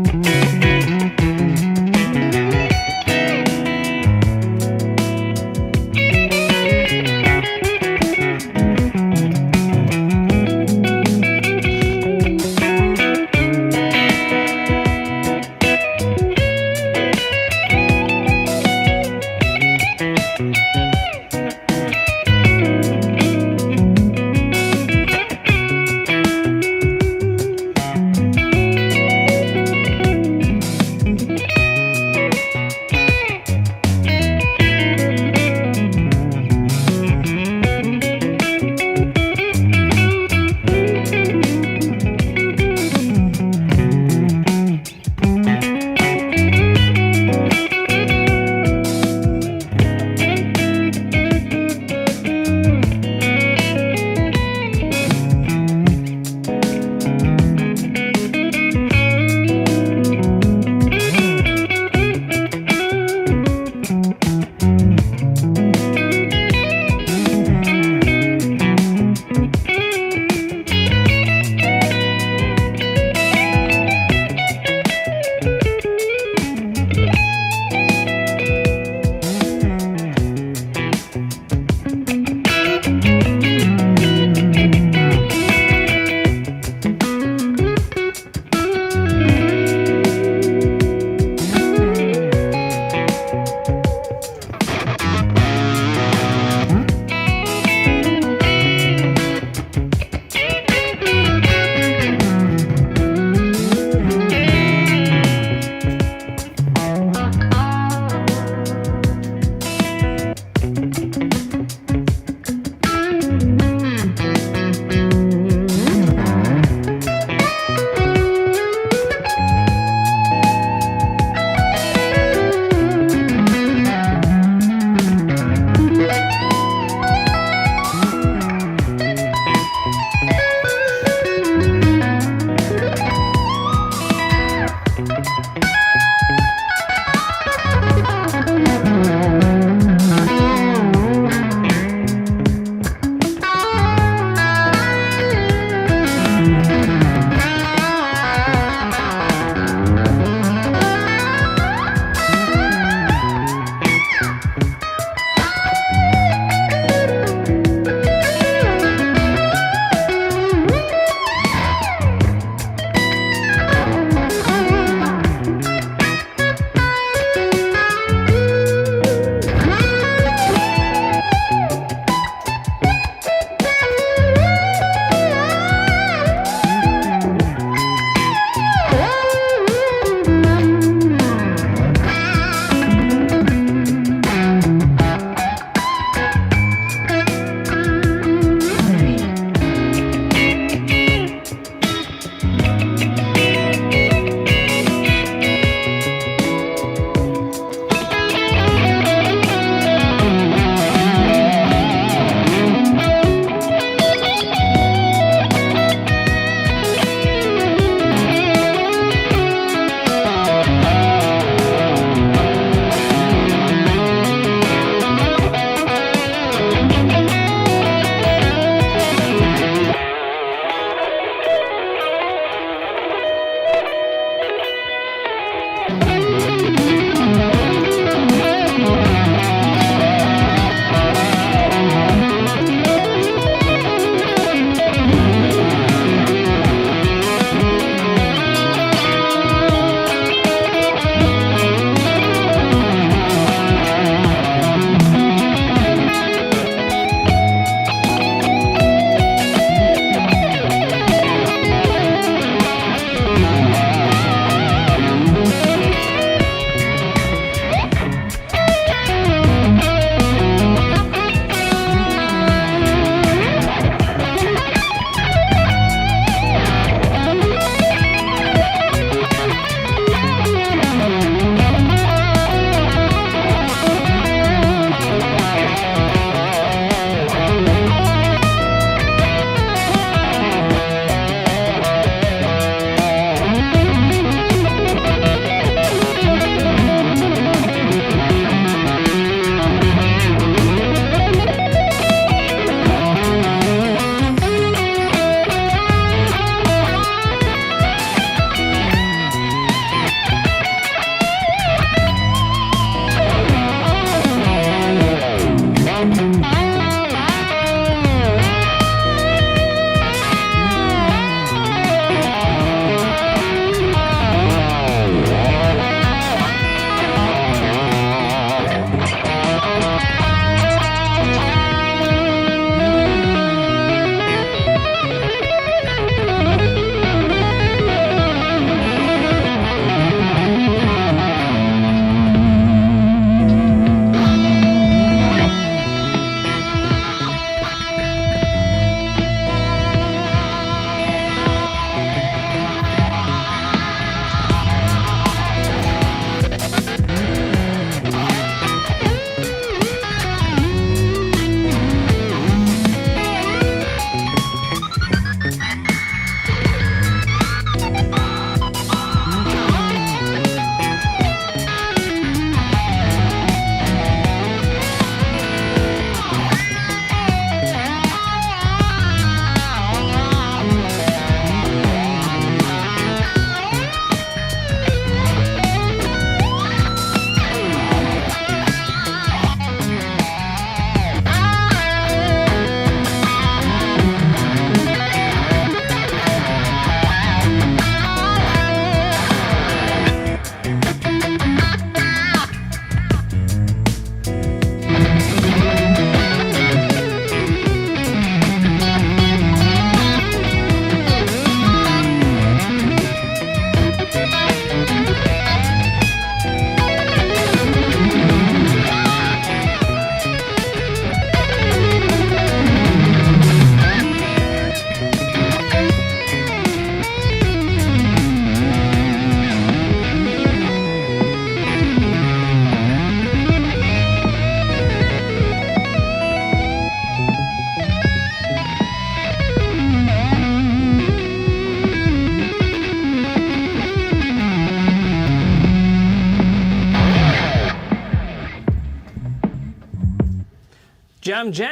Jam jam!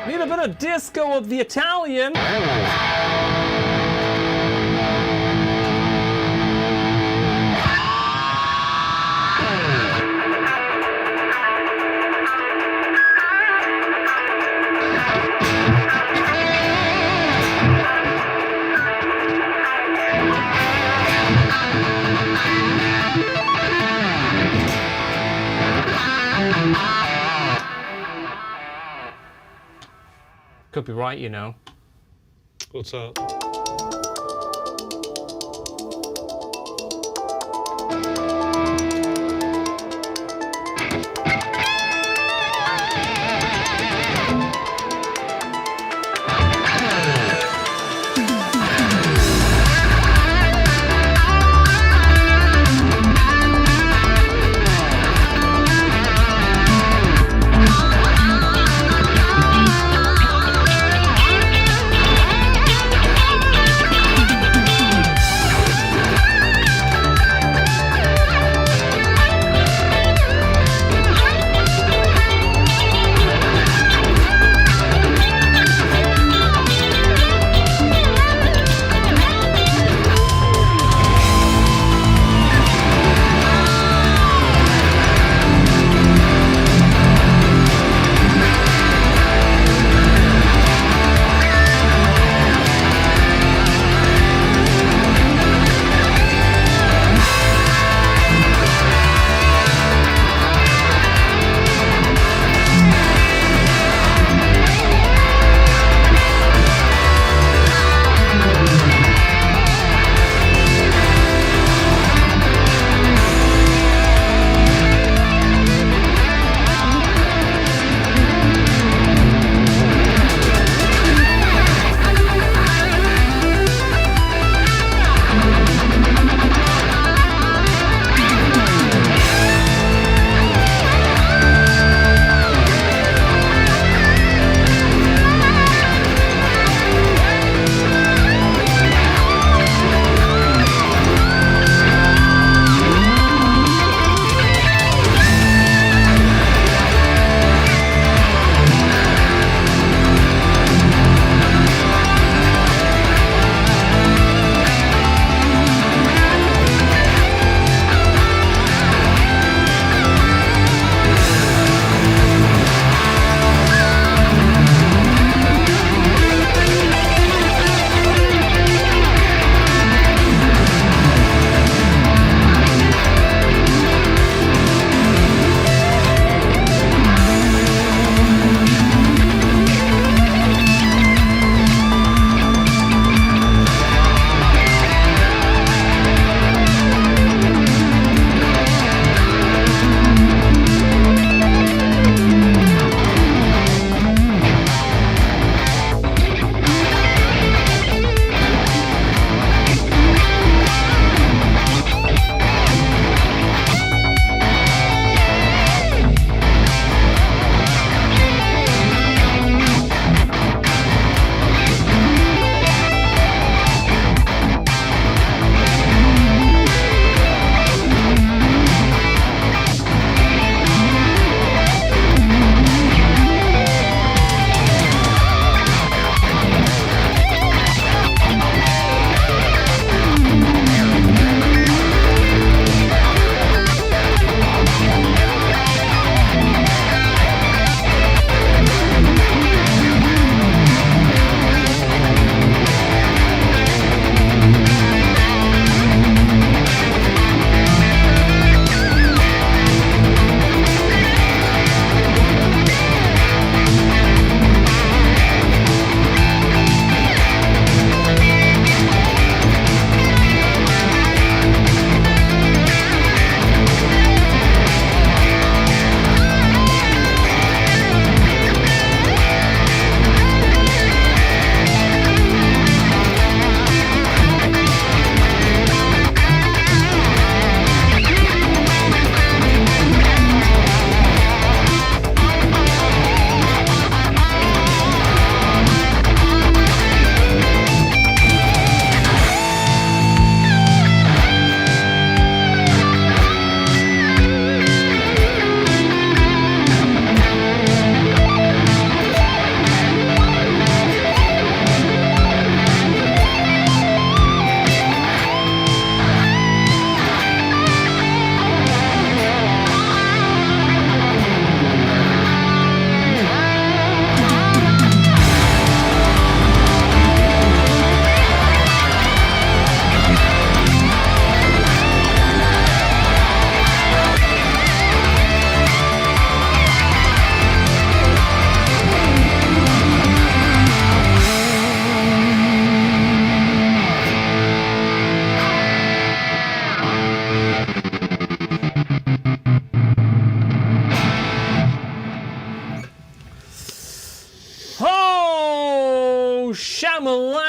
Need a bit of disco of the Italian. Could be right, you know. What's that?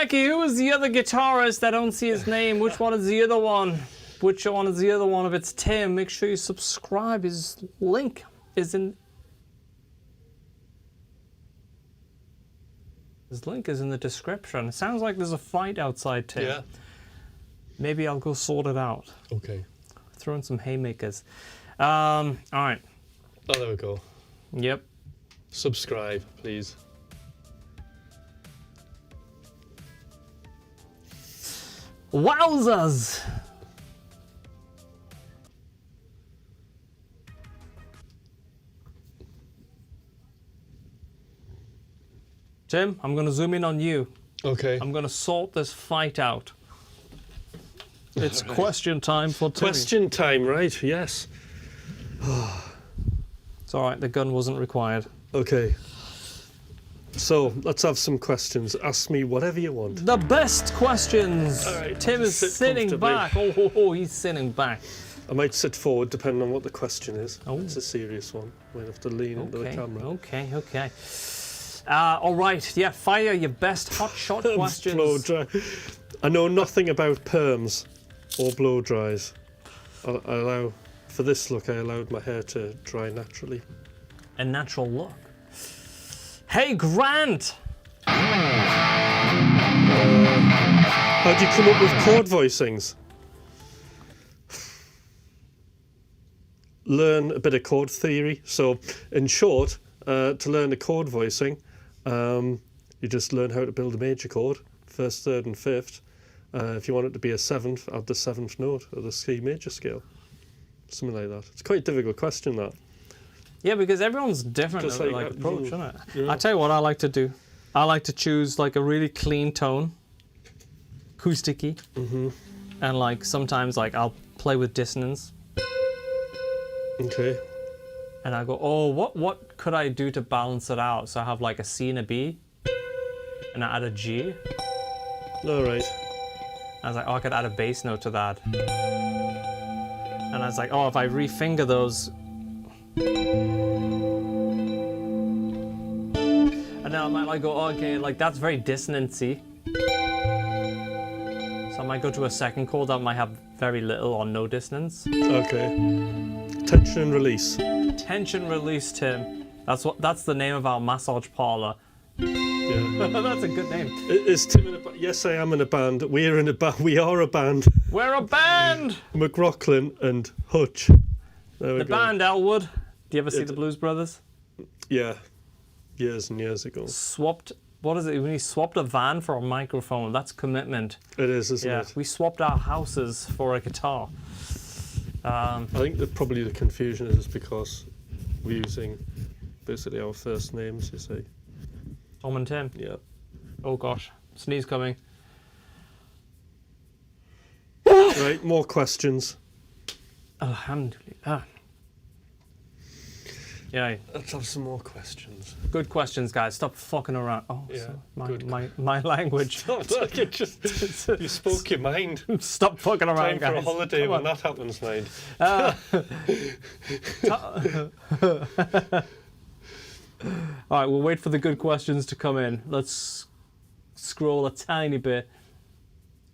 Mikey, who is the other guitarist? I don't see his name. Which one is the other one? Which one is the other one? If it's Tim, make sure you subscribe. His link is in... His link is in the description. It sounds like there's a fight outside, Tim. Yeah. Maybe I'll go sort it out. Okay. Throw in some haymakers. All right. Oh, there we go. Yep. Subscribe, please. Wowzers! Tim, I'm going to zoom in on you. Okay. I'm going to sort this fight out. It's question time for Timmy. Question time, right? Yes. It's all right. The gun wasn't required. Okay. So let's have some questions. Ask me whatever you want. The best questions. All right, Tim is sit sitting comfortably. back. Oh, he's sitting back. I might sit forward depending on what the question is. Oh. It's a serious one. Might have to lean into the camera. Okay. All right. Yeah, fire your best hot shot questions. Blow dry. I know nothing about perms or blow dries. For this look, I allowed my hair to dry naturally. A natural look. Hey, Grant! How do you come up with chord voicings? Learn a bit of chord theory. So, in short, to learn a chord voicing, you just learn how to build a major chord, first, third, and fifth. If you want it to be a seventh, add the seventh note of the C major scale. Something like that. It's quite a difficult question, that. Yeah, because everyone's different Just like, like approach, isn't it? Yeah. I tell you what I like to do. I like to choose like a really clean tone, acousticy, and like sometimes like I'll play with dissonance, Okay. and I go, oh, what could I do to balance it out? So I have like a C and a B, and I add a G. All right. I was like, oh, I could add a bass note to that. And I was like, oh, if I refinger those. And now I might like go, oh, okay, like that's very dissonancy. So I might go to a second chord that might have very little or no dissonance. Okay. Tension and release. Tension release, Tim. That's the name of our massage parlor. Yeah. That's a good name. Is Tim in a band? Yes, I am in a band. We're in a band. We are a band. We're a band. McRocklin and Hutch. There we The go. band Elwood. Do you ever see It- the Blues Brothers? Yeah. Years and years ago. Swapped. What is it? When you swapped a van for a microphone, that's commitment. It is, isn't Yeah, it? we swapped our houses for a guitar. I think that probably the confusion is because we're using basically our first names, you see. Tom and Tim. Yeah. Oh gosh, sneeze coming. Right, more questions. Alhamdulillah. Yeah, Let's have some more questions. good questions, guys. Stop fucking around. Oh, Yeah, sorry. good. my language. You spoke your mind. Stop fucking around, Time for a guys. holiday Come when on. that happens, mind. All right, we'll wait for the good questions to come in. Let's scroll a tiny bit.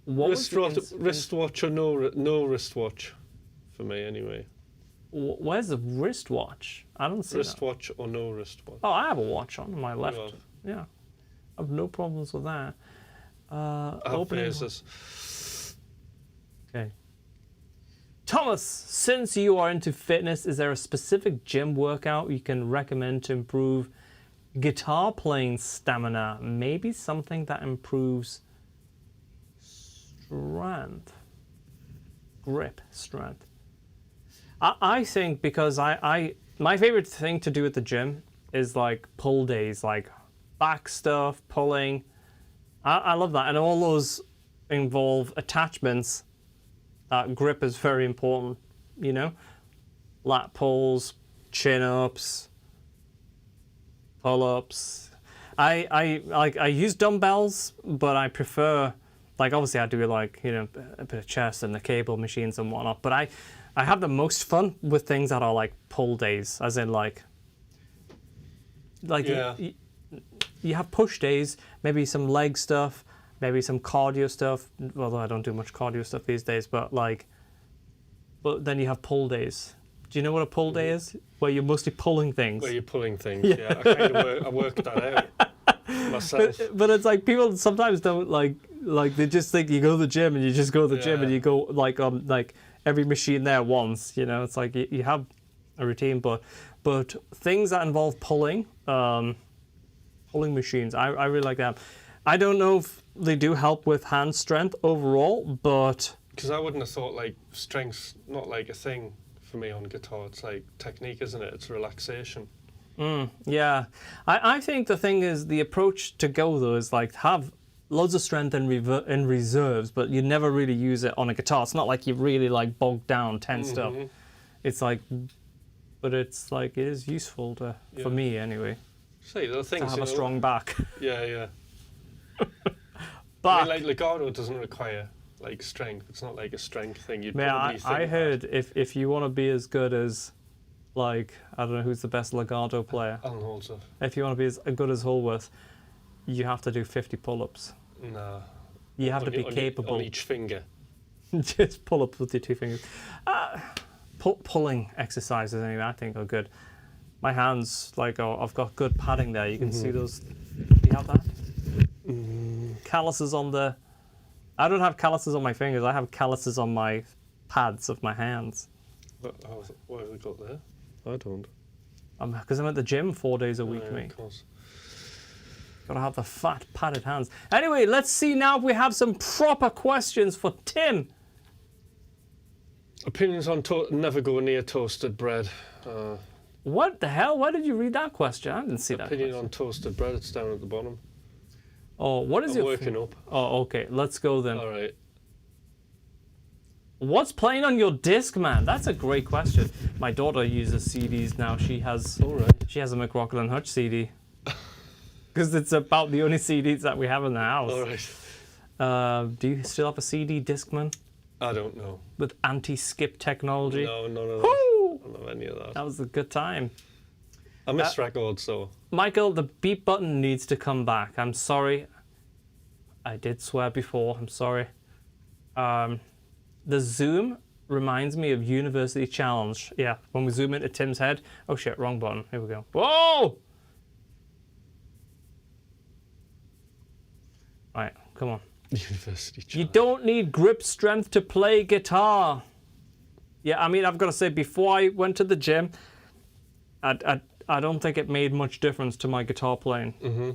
What was the Wristwatch or no wristwatch? For me, anyway. Where's the wristwatch? I don't see that. Wristwatch or no wristwatch? Oh, I have a watch on my left. have? Yeah, I have no problems with that. I have Opening. phases. Okay. Thomas, since you are into fitness, is there a specific gym workout you can recommend to improve guitar playing stamina? Maybe something that improves strength, grip strength. I think because my favorite thing to do at the gym is like pull days, like back stuff, pulling. I love that, and all those involve attachments. Grip is very important, you know. Lat pulls, chin ups, pull ups. I use dumbbells, but I prefer, like, obviously I do like, you know, a bit of chest and the cable machines and whatnot. But I have the most fun with things that are like pull days, as in like Yeah. you have push days, maybe some leg stuff, maybe some cardio stuff. Although I don't do much cardio stuff these days, but then you have pull days. Do you know what a pull day is? Where you're mostly pulling things. Where you're pulling things. Yeah, I kind of I worked that out myself. But it's like people sometimes don't like they just think you go to the gym and you just go to the gym and you go like every machine there once. You know, it's like you have a routine, but things that involve pulling machines, I really like that. I don't know if they do help with hand strength overall, but because I wouldn't have thought like strength's not like a thing for me on guitar. It's like technique, isn't it? It's relaxation. Yeah, I think the thing is the approach to go though is like have loads of strength in reserves, but you never really use it on a guitar. It's not like you really like bogged down tensed up. It's like, but it's like it is useful for me anyway. See, the things to have a strong back. Yeah. Back. I mean, like legato doesn't require like strength. It's not like a strength thing. You'd probably think I heard that. if you want to be as good as, like, I don't know who's the best legato player. Alan Holzer. If you want to be as good as Holworth, you have to do 50 pull-ups. Nah. You have to be capable. On each finger. Just pull up with your 2 fingers. Pulling exercises anyway, I think are good. My hands, like, I've got good padding there. You can see those. Do you have that? Calluses on the. I don't have calluses on my fingers. I have calluses on my pads of my hands. What have we got there? I don't. Because I'm at the gym 4 days a week, mate. Of course. Gotta have the fat, padded hands. Anyway, let's see now if we have some proper questions for Tim. Opinions on never go near toasted bread. What the hell? Why did you read that question? I didn't see that. Opinion on toasted bread. It's down at the bottom. Oh, what is I'm it? working up. Oh, okay. Let's go then. All right. What's playing on your disc, man? That's a great question. My daughter uses CDs now. She has. All right. She has a McRocklin Hutch CD. Because it's about the only CDs that we have in the house. All right. Do you still have a CD Discman? I don't know. With anti-skip technology? No, none of that. Woo! I don't have any of that. That was a good time. I miss records, though. Michael, the beep button needs to come back. I'm sorry. I did swear before. I'm sorry. The zoom reminds me of University Challenge. Yeah, when we zoom into Tim's head. Oh shit, wrong button. Here we go. Whoa! Right, come on. University Challenge. You don't need grip strength to play guitar. Yeah, I mean, I've got to say, before I went to the gym, I don't think it made much difference to my guitar playing. Mm-hmm.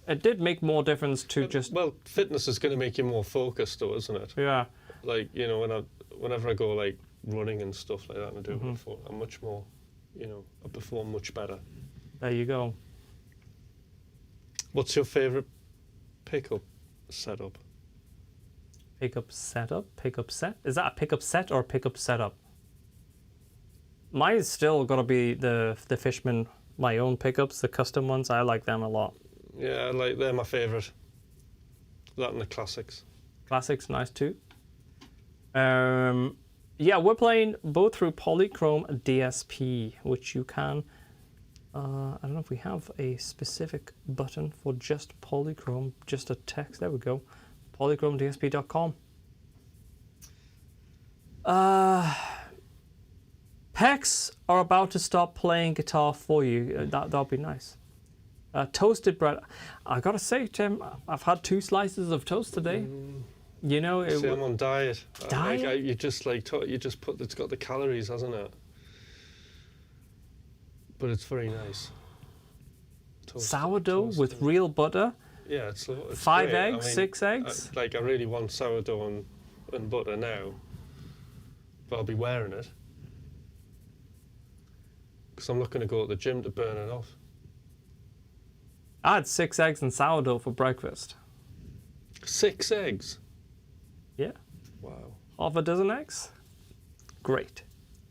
It did make more difference to just... Well, fitness is going to make you more focused, though, isn't it? Yeah. Like, you know, whenever I go, like, running and stuff like that, and I do it before, I'm much more, you know, I perform much better. There you go. What's your favourite pickup setup? Pickup setup? Pickup set? Is that a pickup set or a pickup setup? Mine's still got to be the Fishman, my own pickups, the custom ones. I like them a lot. Yeah, they're my favourite. That and the classics. Classics, nice too. Yeah, we're playing both through Polychrome DSP, which you can... I don't know if we have a specific button for just Polychrome, just a text. There we go. polychromedsp.com. Pecs are about to stop playing guitar for you. That'll be nice. Toasted bread. I gotta say, Tim, I've had 2 slices of toast today. You know, See, I'm on diet. Diet? You just put. It's got the calories, hasn't it? But it's very nice. Sourdough with real butter. Yeah, it's 5 great. eggs, 6 eggs. I really want sourdough and butter now, but I'll be wearing it because I'm not going to go to the gym to burn it off. I had 6 eggs and sourdough for breakfast. 6 eggs? Yeah. Wow. Half a dozen eggs. Great.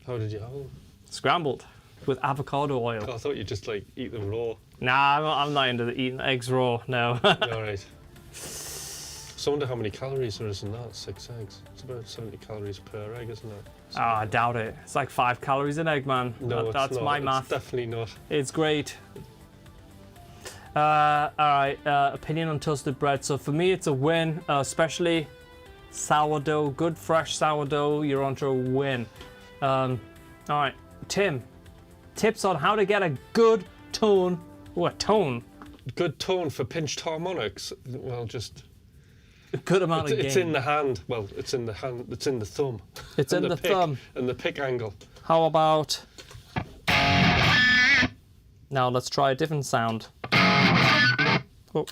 How did you have them? Scrambled with avocado oil. I thought you just eat them raw. Nah, I'm not into eating eggs raw, no. All right. So I wonder how many calories there is in that, 6 eggs. It's about 70 calories per egg, isn't it? Oh, I doubt it. It's like 5 calories an egg, man. No, That's it's not. my It's math. definitely not. It's great. All right, opinion on toasted bread. So for me, it's a win, especially sourdough, good fresh sourdough. You're onto a win. All right, Tim, tips on how to get a good tone. What tone? Good tone for pinched harmonics. Well, just A good amount of gain. it's in the hand. Well, it's in the hand. It's in the thumb. It's in the pick, thumb. and the pick angle. How about? Now let's try a different sound. Oh,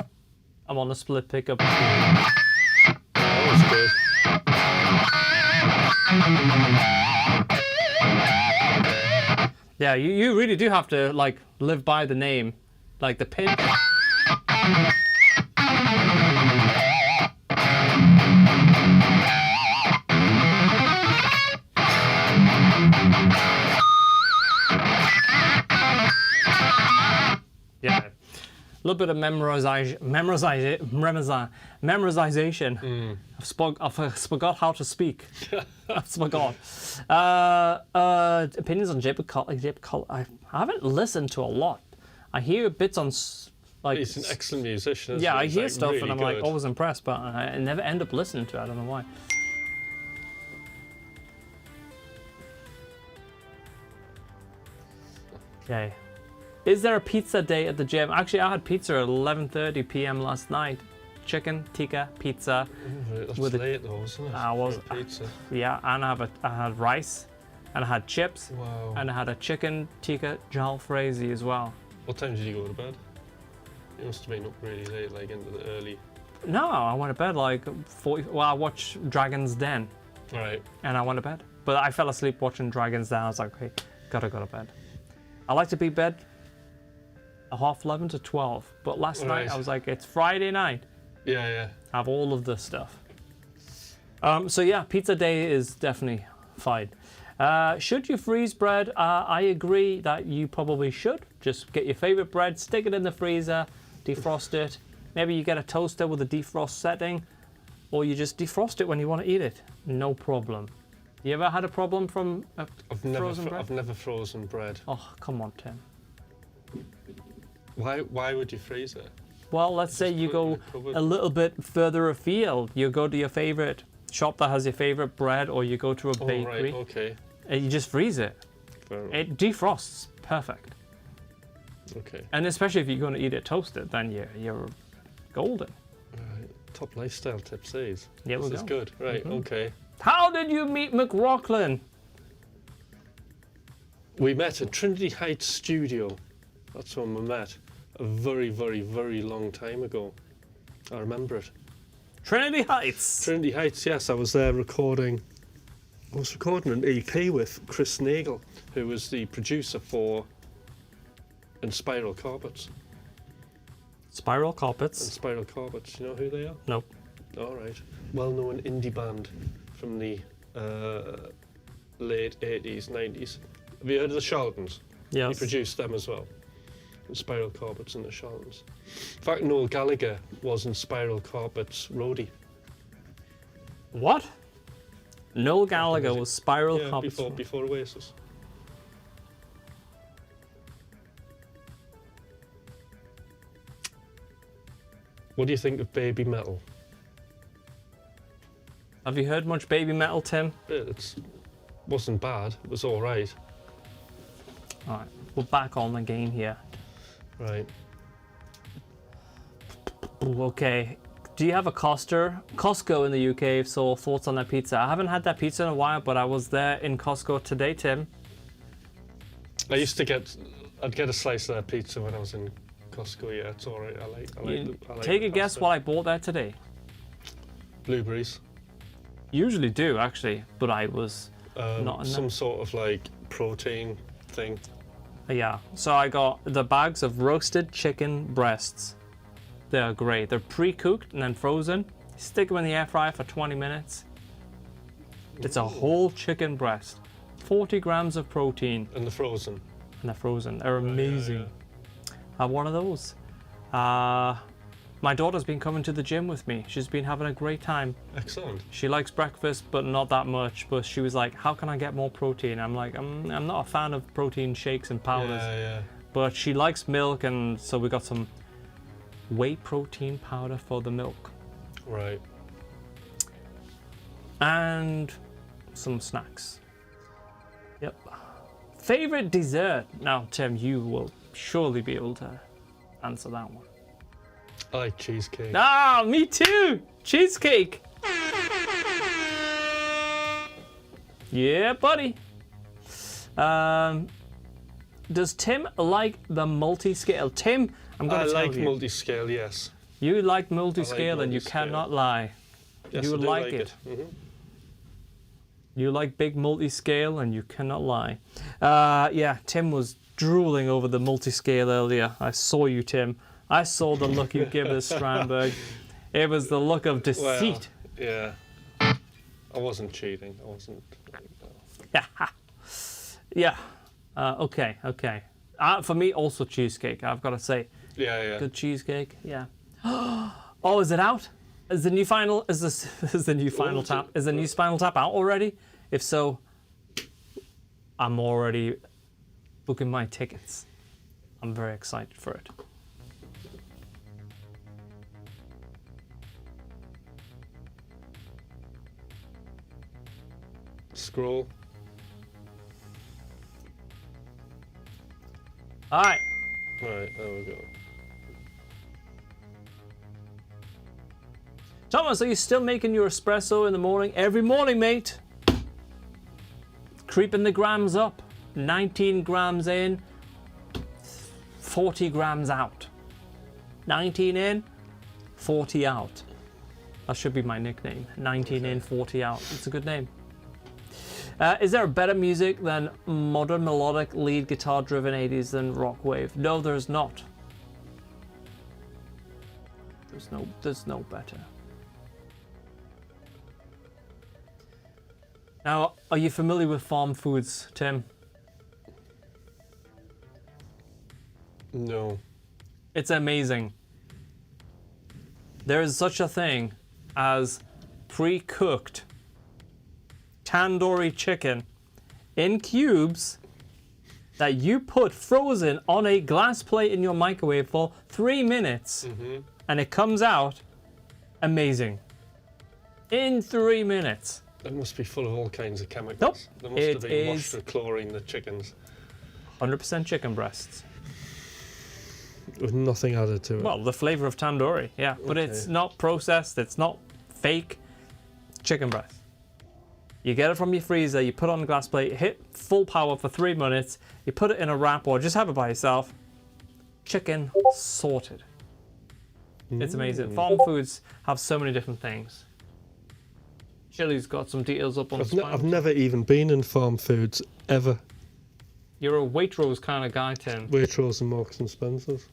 I'm on a split pickup. That was good. Yeah, you really do have to like live by the name, like the pinch. Yeah, a little bit of memorization. I've forgot how to speak. I've forgot. Opinions on Jacob Collier. I haven't listened to a lot. I hear bits on like. He's an excellent musician. Isn't Yeah, he? I He's, hear like, stuff really and I'm good. like always impressed, but I never end up listening to it. I don't know why. Okay. Is there a pizza day at the gym? Actually, I had pizza at 11:30 p.m. last night. Chicken tikka pizza. Oh, that's with late though, isn't it? I was- For a pizza. Yeah, and I had rice, and I had chips, Wow. and I had a chicken tikka jalfrezi as well. What time did you go to bed? You must have been up really late, like into the early. No, I went to bed like 40. Well, I watched Dragon's Den, Right. and I went to bed. But I fell asleep watching Dragon's Den. I was like, okay, gotta go to bed. I like to be in bed at 11:30 to 12. But last night Right. I was like, it's Friday night. Yeah, yeah. I have all of this stuff. So yeah, pizza day is definitely fine. Should you freeze bread? I agree that you probably should. Just get your favorite bread, stick it in the freezer, defrost it. Maybe you get a toaster with a defrost setting, or you just defrost it when you want to eat it. No problem. You ever had a problem from frozen bread? I've never frozen bread. Oh, come on, Tim. Why would you freeze it? Well, let's say you put it in go the cupboard. a little bit further afield. You go to your favorite shop that has your favorite bread, or you go to a Oh, bakery, right, okay. and you just freeze it. Fair enough. It defrosts perfect. Okay. And especially if you're going to eat it toasted, then you're golden. Right. Top lifestyle tips, these. Yeah, This we is go. good. Right, okay. How did you meet McRocklin? We met at Trinity Heights Studio. That's when we met. A very, very, very long time ago. I remember it. Trinity Heights. Trinity Heights, yes. I was there recording. I was recording an EP with Chris Nagel, who was the producer for Spiral Carpets. Spiral And Carpets. Spiral Carpets, you know who they are? Nope. All right. Well-known indie band from the late 80s, 90s. Have you heard of the Charlatans? He Yes. produced them as well. And Spiral Carpets and the Charlatans. In fact, Noel Gallagher was in Spiral Carpets roadie. What? Noel Gallagher was Spiral Yeah, Carpets. before Oasis. What do you think of Baby Metal? Have you heard much Baby Metal, Tim? It wasn't bad. It was all right. All right, we're back on the game here. Right. Ooh, okay. Do you have a Costco in the UK? So thoughts on that pizza? I haven't had that pizza in a while, but I was there in Costco today, Tim. I'd get a slice of that pizza when I was in Costco. Yeah, it's all right. I like Take the a guess pasta. what I bought there today. Blueberries. Usually do actually, but I was not in Some sort of like protein thing. Yeah, so I got the bags of roasted chicken breasts. They're great. They're pre-cooked and then frozen. Stick them in the air fryer for 20 minutes. It's a whole chicken breast. 40 grams of protein, And the frozen. and they're frozen. They're amazing. Yeah. Have one of those. My daughter's been coming to the gym with me. She's been having a great time. Excellent. She likes breakfast, but not that much. But she was like, how can I get more protein? I'm like, I'm not a fan of protein shakes and powders. Yeah, yeah. But she likes milk, and so we got some whey protein powder for the milk, Right. and some snacks. Yep. Favorite dessert? Now, Tim, you will surely be able to answer that one. I like cheesecake. Ah, me too. Cheesecake. Yeah, buddy. Does Tim like the multi-scale? Tim, I'm going I to tell like you. multi-scale, yes. You like multi-scale and you multi-scale. cannot lie. Yes, You I do like it. Mhm. You like big multi-scale and you cannot lie. Yeah, Tim was drooling over the multi-scale earlier. I saw you, Tim. I saw the look you give this Strandberg. It was the look of deceit. Well, yeah. I wasn't cheating. I wasn't. Yeah. Okay. For me, also cheesecake, I've got to say. Yeah. Good cheesecake, yeah. Oh, is it out? Is the new final? Is the new final tap? Is the new Spinal Tap out already? If so, I'm already booking my tickets. I'm very excited for it. Scroll. All right. Right, there we go. Thomas, are you still making your espresso in the morning? Every morning, mate. Creeping the grams up. 19 grams in, 40 grams out. 19 in, 40 out. That should be my nickname. 19 in, 40 out. It's a good name. Is there a better music than modern melodic lead guitar driven 80s than rock wave? No, there's not. There's no better. Now, are you familiar with farm foods, Tim? No. It's amazing. There is such a thing as pre-cooked tandoori chicken in cubes that you put frozen on a glass plate in your microwave for 3 minutes, and it comes out amazing. In 3 minutes. It must be full of all kinds of chemicals. Nope. They must It have been is- washed with chlorine, the chickens. 100% chicken breasts. With nothing added to it. Well, the flavor of tandoori, yeah. But it's Okay. not processed, it's not fake. Chicken breast. You get it from your freezer, you put it on a glass plate, hit full power for 3 minutes, you put it in a wrap or just have it by yourself. Chicken sorted. It's amazing. Farm foods have so many different things. Chili's got some details up on the I've never even been in farm foods, ever. You're a Waitrose kind of guy, Tim. Waitrose and Marks and Spencer's.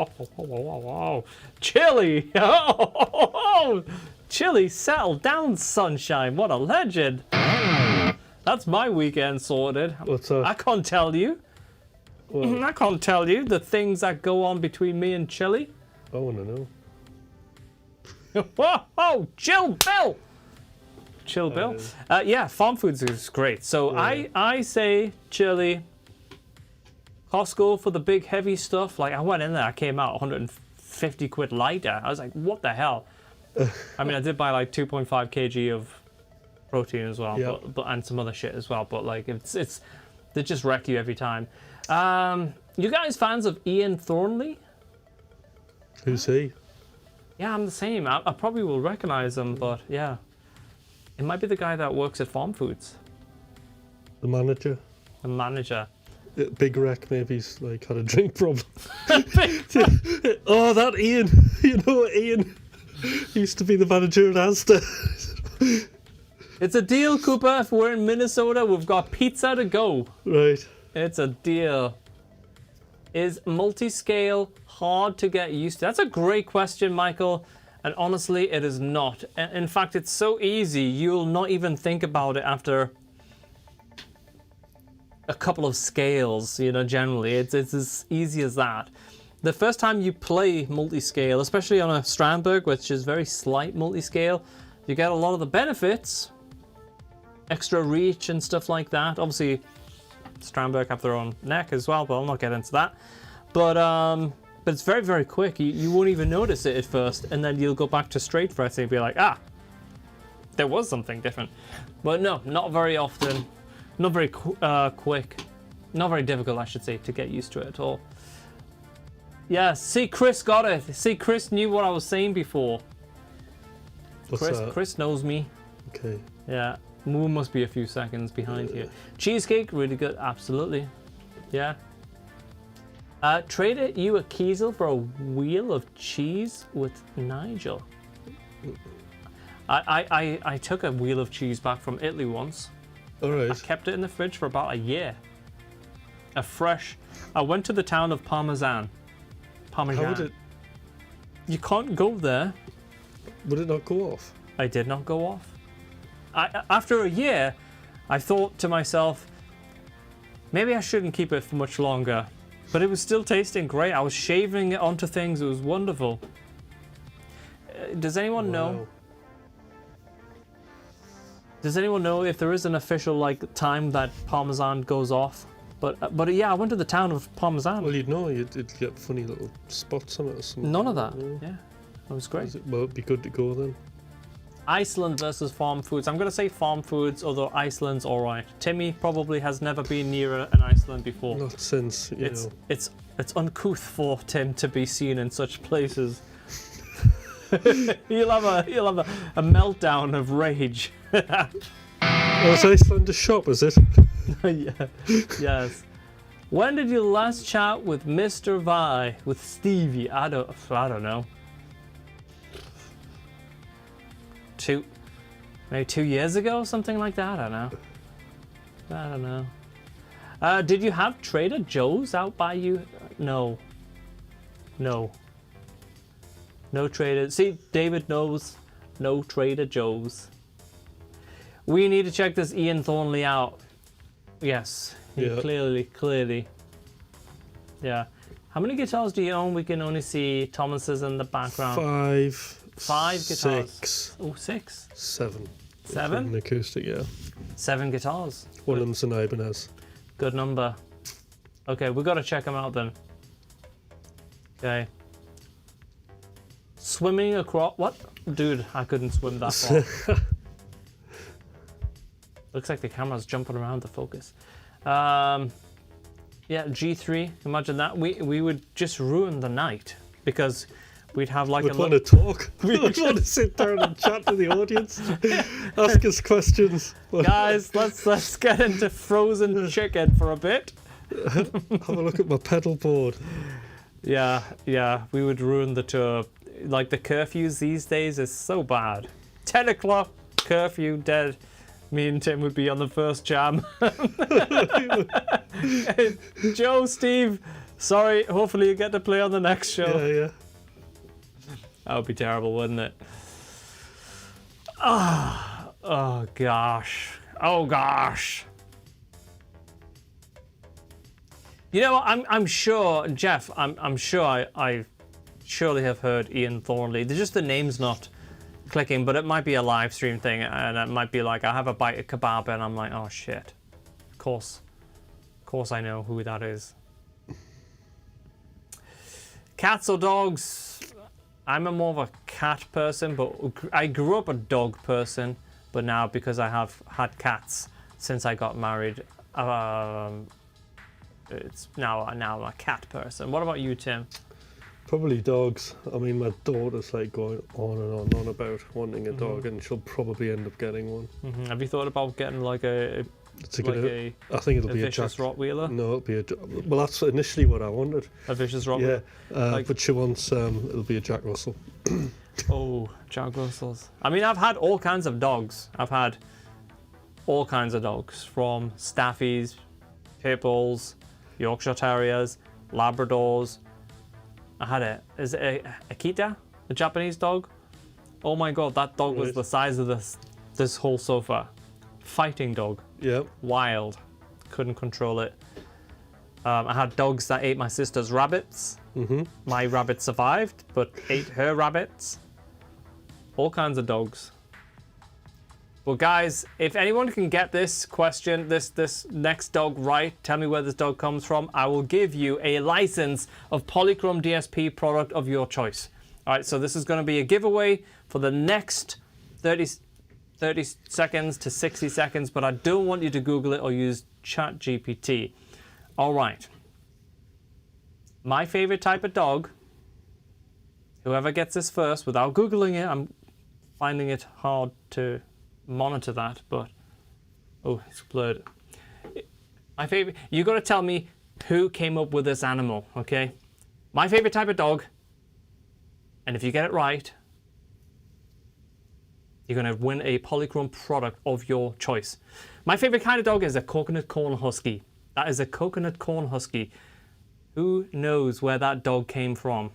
Wow. Chili! Chili, settle down, sunshine. What a legend. That's my weekend sorted. What's that? I can't tell you. Well, I can't tell you the things that go on between me and Chili. I want to know. Whoa, chill, Bill. Chill, Bill. Yeah, farm foods is great. So Yeah. I say Chili. Costco for the big heavy stuff. Like I went in there, I came out 150 quid lighter. I was like, what the hell? I mean, I did buy like 2.5 kg of protein as well, Yeah. but and some other shit as well. But like it's they just wreck you every time. You guys fans of Ian Thornley? Who's he? Yeah, I'm the same. I probably will recognize him, but yeah. It might be the guy that works at Farm Foods. The manager? The manager. Big Wreck, maybe he's like had a drink problem. Oh, that Ian. You know Ian. He used to be the manager at Asda. It's a deal, Cooper. If we're in Minnesota, we've got pizza to go. Right. It's a deal. Is multi-scale hard to get used to? That's a great question, Michael. And honestly, it is not. In fact, it's so easy, you'll not even think about it after a couple of scales, you know, generally. It's as easy as that. The first time you play multi-scale, especially on a Strandberg, which is very slight multi-scale, you get a lot of the benefits. Extra reach and stuff like that. Obviously, Strandberg have their own neck as well, but I'll not get into that. But but it's very, very quick. You won't even notice it at first, and then you'll go back to straight dressing and be like, there was something different. But no, not very often. Not very quick. Not very difficult, I should say, to get used to it at all. Yeah, see, Chris got it. See, Chris knew what I was saying before. What's that? Chris knows me. Okay. Yeah, Moon must be a few seconds behind here. Cheesecake, really good, absolutely. Yeah. Traded you a Kiesel for a wheel of cheese with Nigel. I took a wheel of cheese back from Italy once. All right. I kept it in the fridge for about a year. I went to the town of Parmesan. How would it? You can't go there. Would it not go off? I did not go off. After a year, I thought to myself, maybe I shouldn't keep it for much longer. But it was still tasting great. I was shaving it onto things. It was wonderful. Does anyone know? Does anyone know if there is an official time that Parmesan goes off? But yeah, I went to the town of Parmesan. Well, you'd know. You'd get funny little spots on it or something. None of that. Yeah, that was great. Well, it'd be good to go then. Iceland versus farm foods. I'm going to say farm foods, although Iceland's all right. Timmy probably has never been near an Iceland before. Not since, you know. It's uncouth for Tim to be seen in such places. He'll have a meltdown of rage. Oh, is Iceland a shop, is it? Yeah. Yes. When did you last chat with Mr. Vi, with Stevie? I don't know. Maybe 2 years ago, something like that. I don't know. Did you have Trader Joe's out by you? No. No Trader. See, David knows. No Trader Joe's. We need to check this Ian Thornley out. Yes. Yeah. Clearly. Yeah. How many guitars do you own? We can only see Thomas's in the background. 5 guitars. 6. Oh, 6. 7. 7? An acoustic, yeah. 7 guitars. One of them's an Ibanez. Good number. Okay, we got to check them out then. Okay. Swimming across... What? Dude, I couldn't swim that far. Looks like the camera's jumping around the focus. Yeah, G3. Imagine that. We would just ruin the night because we'd have We'd want to talk. We'd want to sit down and chat to the audience. Ask us questions. Guys, let's get into frozen chicken for a bit. Have a look at my pedal board. Yeah, we would ruin the tour. Like the curfews these days is so bad. 10 o'clock, curfew, dead. Me and Tim would be on the first jam. Joe, Steve, sorry, hopefully you get to play on the next show. Yeah. That would be terrible, wouldn't it? Oh gosh. You know, I'm sure, Jeff, I'm sure I surely have heard Ian Thornley. Just the name's not clicking, but it might be a live stream thing, and it might be like I have a bite of kebab and I'm like, oh shit. Of course I know who that is. Cats or dogs? I'm more of a cat person, but I grew up a dog person, but now because I have had cats since I got married, it's now I'm a cat person. What about you, Tim? Probably dogs. I mean, my daughter's like going on and on about wanting a dog, and she'll probably end up getting one. Mm-hmm. Have you thought about getting like a I think it'll be a vicious Rottweiler? No, it'll be well, that's initially what I wanted. A vicious Rottweiler? Yeah, but she wants, it'll be a Jack Russell. Oh, Jack Russells. I mean, I've had all kinds of dogs. I've had all kinds of dogs, from Staffies, Pit Bulls, Yorkshire Terriers, Labradors. I had a Akita, a Japanese dog. Oh my god, that dog was the size of this whole sofa. Fighting dog. Yeah. Wild. Couldn't control it. I had dogs that ate my sister's rabbits. Mm-hmm. My rabbit survived, but ate her rabbits. All kinds of dogs. Well, guys, if anyone can get this question, this next dog right, tell me where this dog comes from, I will give you a license of Polychrome DSP product of your choice. All right, so this is going to be a giveaway for the next 30 seconds to 60 seconds, but I don't want you to Google it or use ChatGPT. All right. My favorite type of dog, whoever gets this first, without Googling it, I'm finding it hard to monitor that, but oh, it's blurred. My favorite, you got to tell me who came up with this animal, okay? My favorite type of dog, and if you get it right, you're going to win a Polychrome product of your choice. My favorite kind of dog is a coconut corn husky. That is a coconut corn husky. Who knows where that dog came from?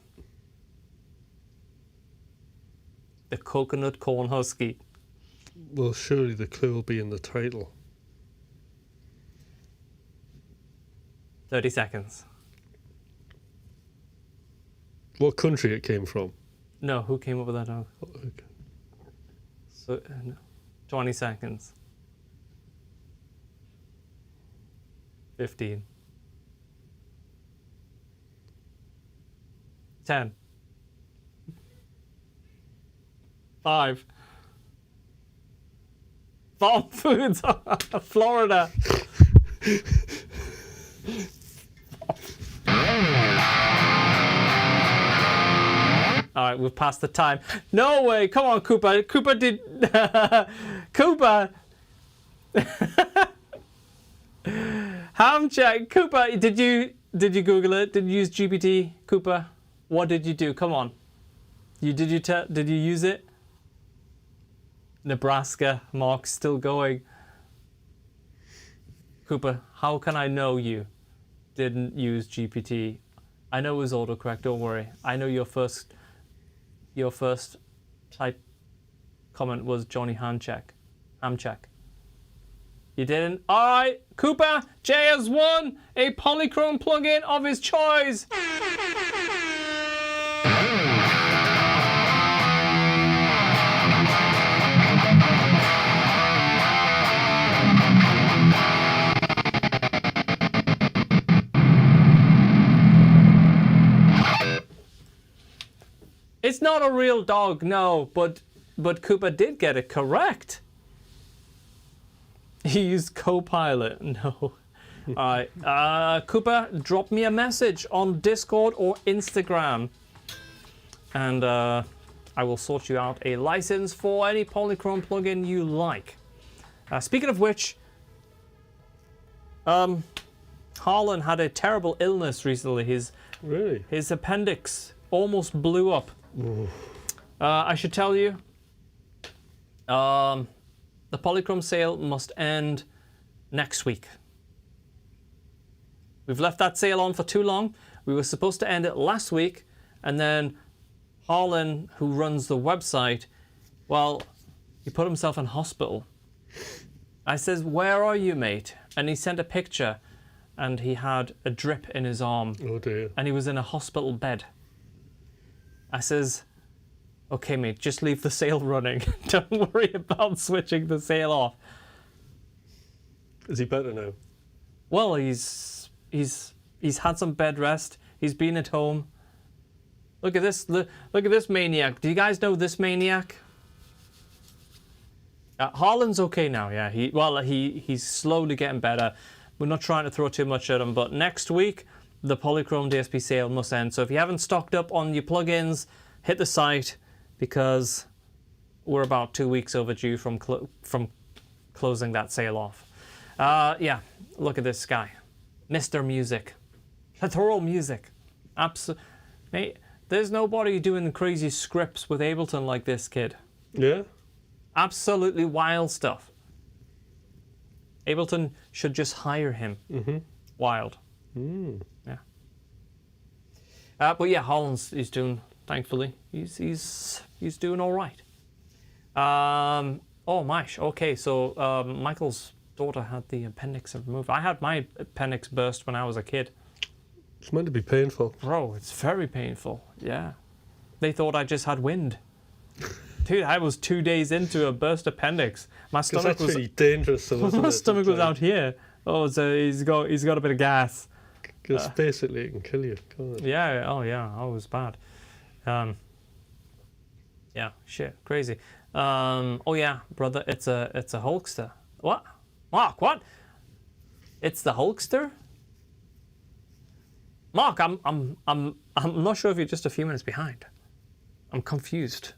The coconut corn husky. Well, surely the clue will be in the title. 30 seconds. What country it came from? No, who came up with that dog? Oh, okay. So, no. 20 seconds. 15. 10. 5. Farm Foods, Florida. All right, we've passed the time. No way! Come on, Cooper. Cooper did. Cooper. Ham check. Cooper, did you Google it? Did you use GPT, Cooper? What did you do? Come on. Did you use it? Nebraska. Mark's still going. Cooper, how can I know you didn't use GPT? I know it was autocorrect. Don't worry. I know your first type comment was Johnny Hamcheck. You didn't? All right, Cooper, Jay has won a Polychrome plugin of his choice. It's not a real dog, no, but Cooper did get it correct. He used Copilot, no. All right, Cooper, drop me a message on Discord or Instagram, and I will sort you out a license for any Polychrome plugin you like. Speaking of which, Harlan had a terrible illness recently. His appendix almost blew up. I should tell you, the Polychrome sale must end next week. We've left that sale on for too long. We were supposed to end it last week, and then Harlan, who runs the website, well, he put himself in hospital. I says, "Where are you, mate?" And he sent a picture, and he had a drip in his arm. Oh dear. And he was in a hospital bed. I says, "Okay, mate, just leave the sale running. Don't worry about switching the sale off." Is he better now? Well, he's had some bed rest. He's been at home. Look at this. Look at this maniac. Do you guys know this maniac? Harlan's okay now. Yeah. He's slowly getting better. We're not trying to throw too much at him, but next week the Polychrome DSP sale must end. So if you haven't stocked up on your plugins, hit the site, because we're about 2 weeks overdue from closing that sale off. Yeah, look at this guy, Mr. Music, plethora music. Absolutely, mate. There's nobody doing crazy scripts with Ableton like this kid. Yeah. Absolutely wild stuff. Ableton should just hire him. Mm-hmm. Wild. Mm. Yeah. But yeah, he's doing. Thankfully, he's doing all right. Oh my. Okay, so Michael's daughter had the appendix removed. I had my appendix burst when I was a kid. It's meant to be painful. Bro, it's very painful. Yeah. They thought I just had wind. Dude, I was 2 days into a burst appendix. My Because stomach that's was really dangerous. So my stomach was out here. Oh, so he's got a bit of gas. Because basically it can kill you. Can't it? Yeah. Oh, yeah. Oh, it was bad. Yeah. Shit. Crazy. Oh yeah, brother. It's a Hulkster. What? Mark? What? It's the Hulkster. Mark, I'm not sure if you're just a few minutes behind. I'm confused.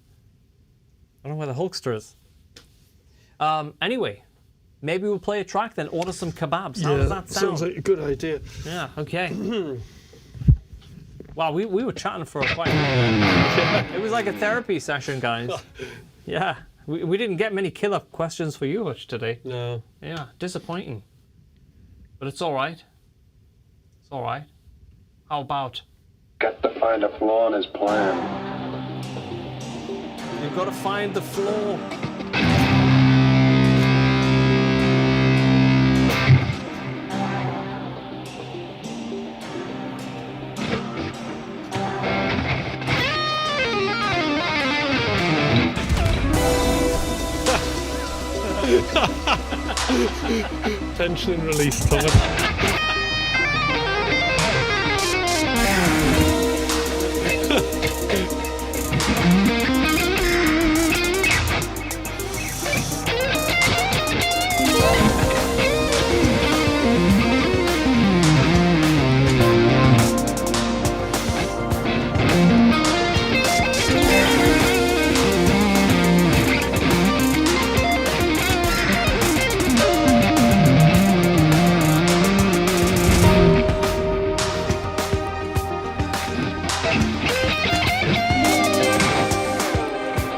I don't know where the Hulkster is. Anyway, maybe we'll play a track, then order some kebabs. How does that sound? Sounds like a good idea. Yeah, okay. Wow, we were chatting for quite a while. It was like a therapy session, guys. Yeah, we didn't get many killer questions for you today. No. Yeah, disappointing. But it's all right. It's all right. How about? Got to find a flaw in his plan. You've got to find the flaw. Tension and release, Thomas.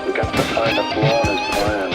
We got to find a flaw in his plan.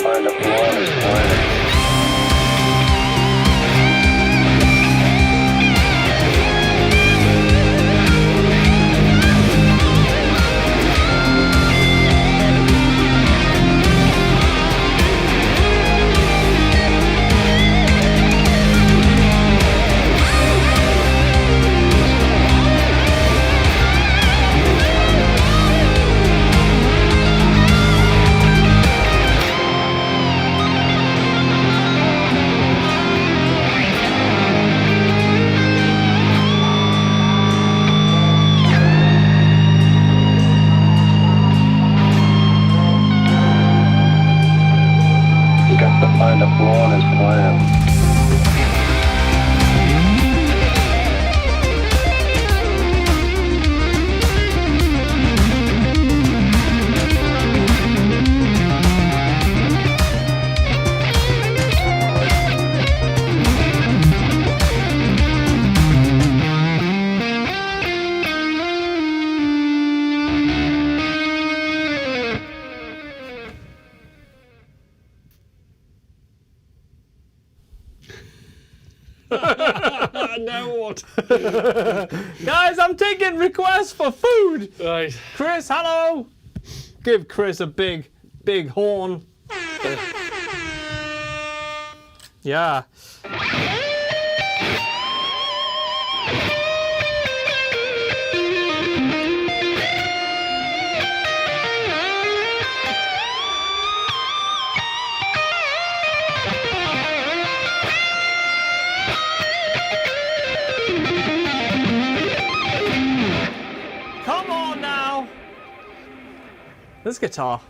Find a flaw in his plan. Find a flaw in his plan. Now what? Guys, I'm taking requests for food. Right. Chris, hello. Give Chris a big horn. Yeah. Come on now. This guitar.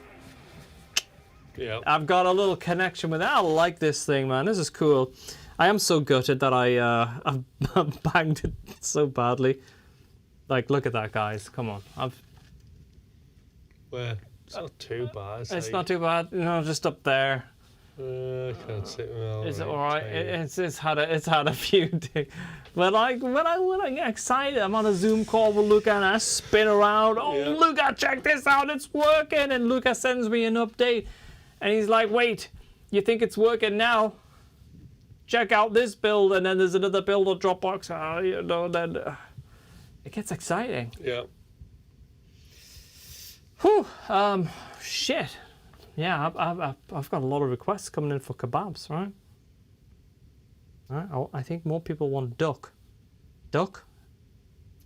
Yeah. I've got a little connection with it. I like this thing, man. This is cool. I am so gutted that I've banged it so badly. Like, look at that, guys. Come on. Where? It's not too bad. It's not too bad. You know, just up there. I can't see. Well, Is it right, all right? tiny. It's had a few days. But like when I get excited, I'm on a Zoom call with Luca and I spin around. Oh, Yeah. Luca, check this out! It's working! And Luca sends me an update, and he's like, "Wait, you think it's working now? Check out this build." And then there's another build on Dropbox. You know, then it gets exciting. Yeah. Whew. Shit. Yeah, I've got a lot of requests coming in for kebabs, right? All right. Oh, I think more people want duck. Duck?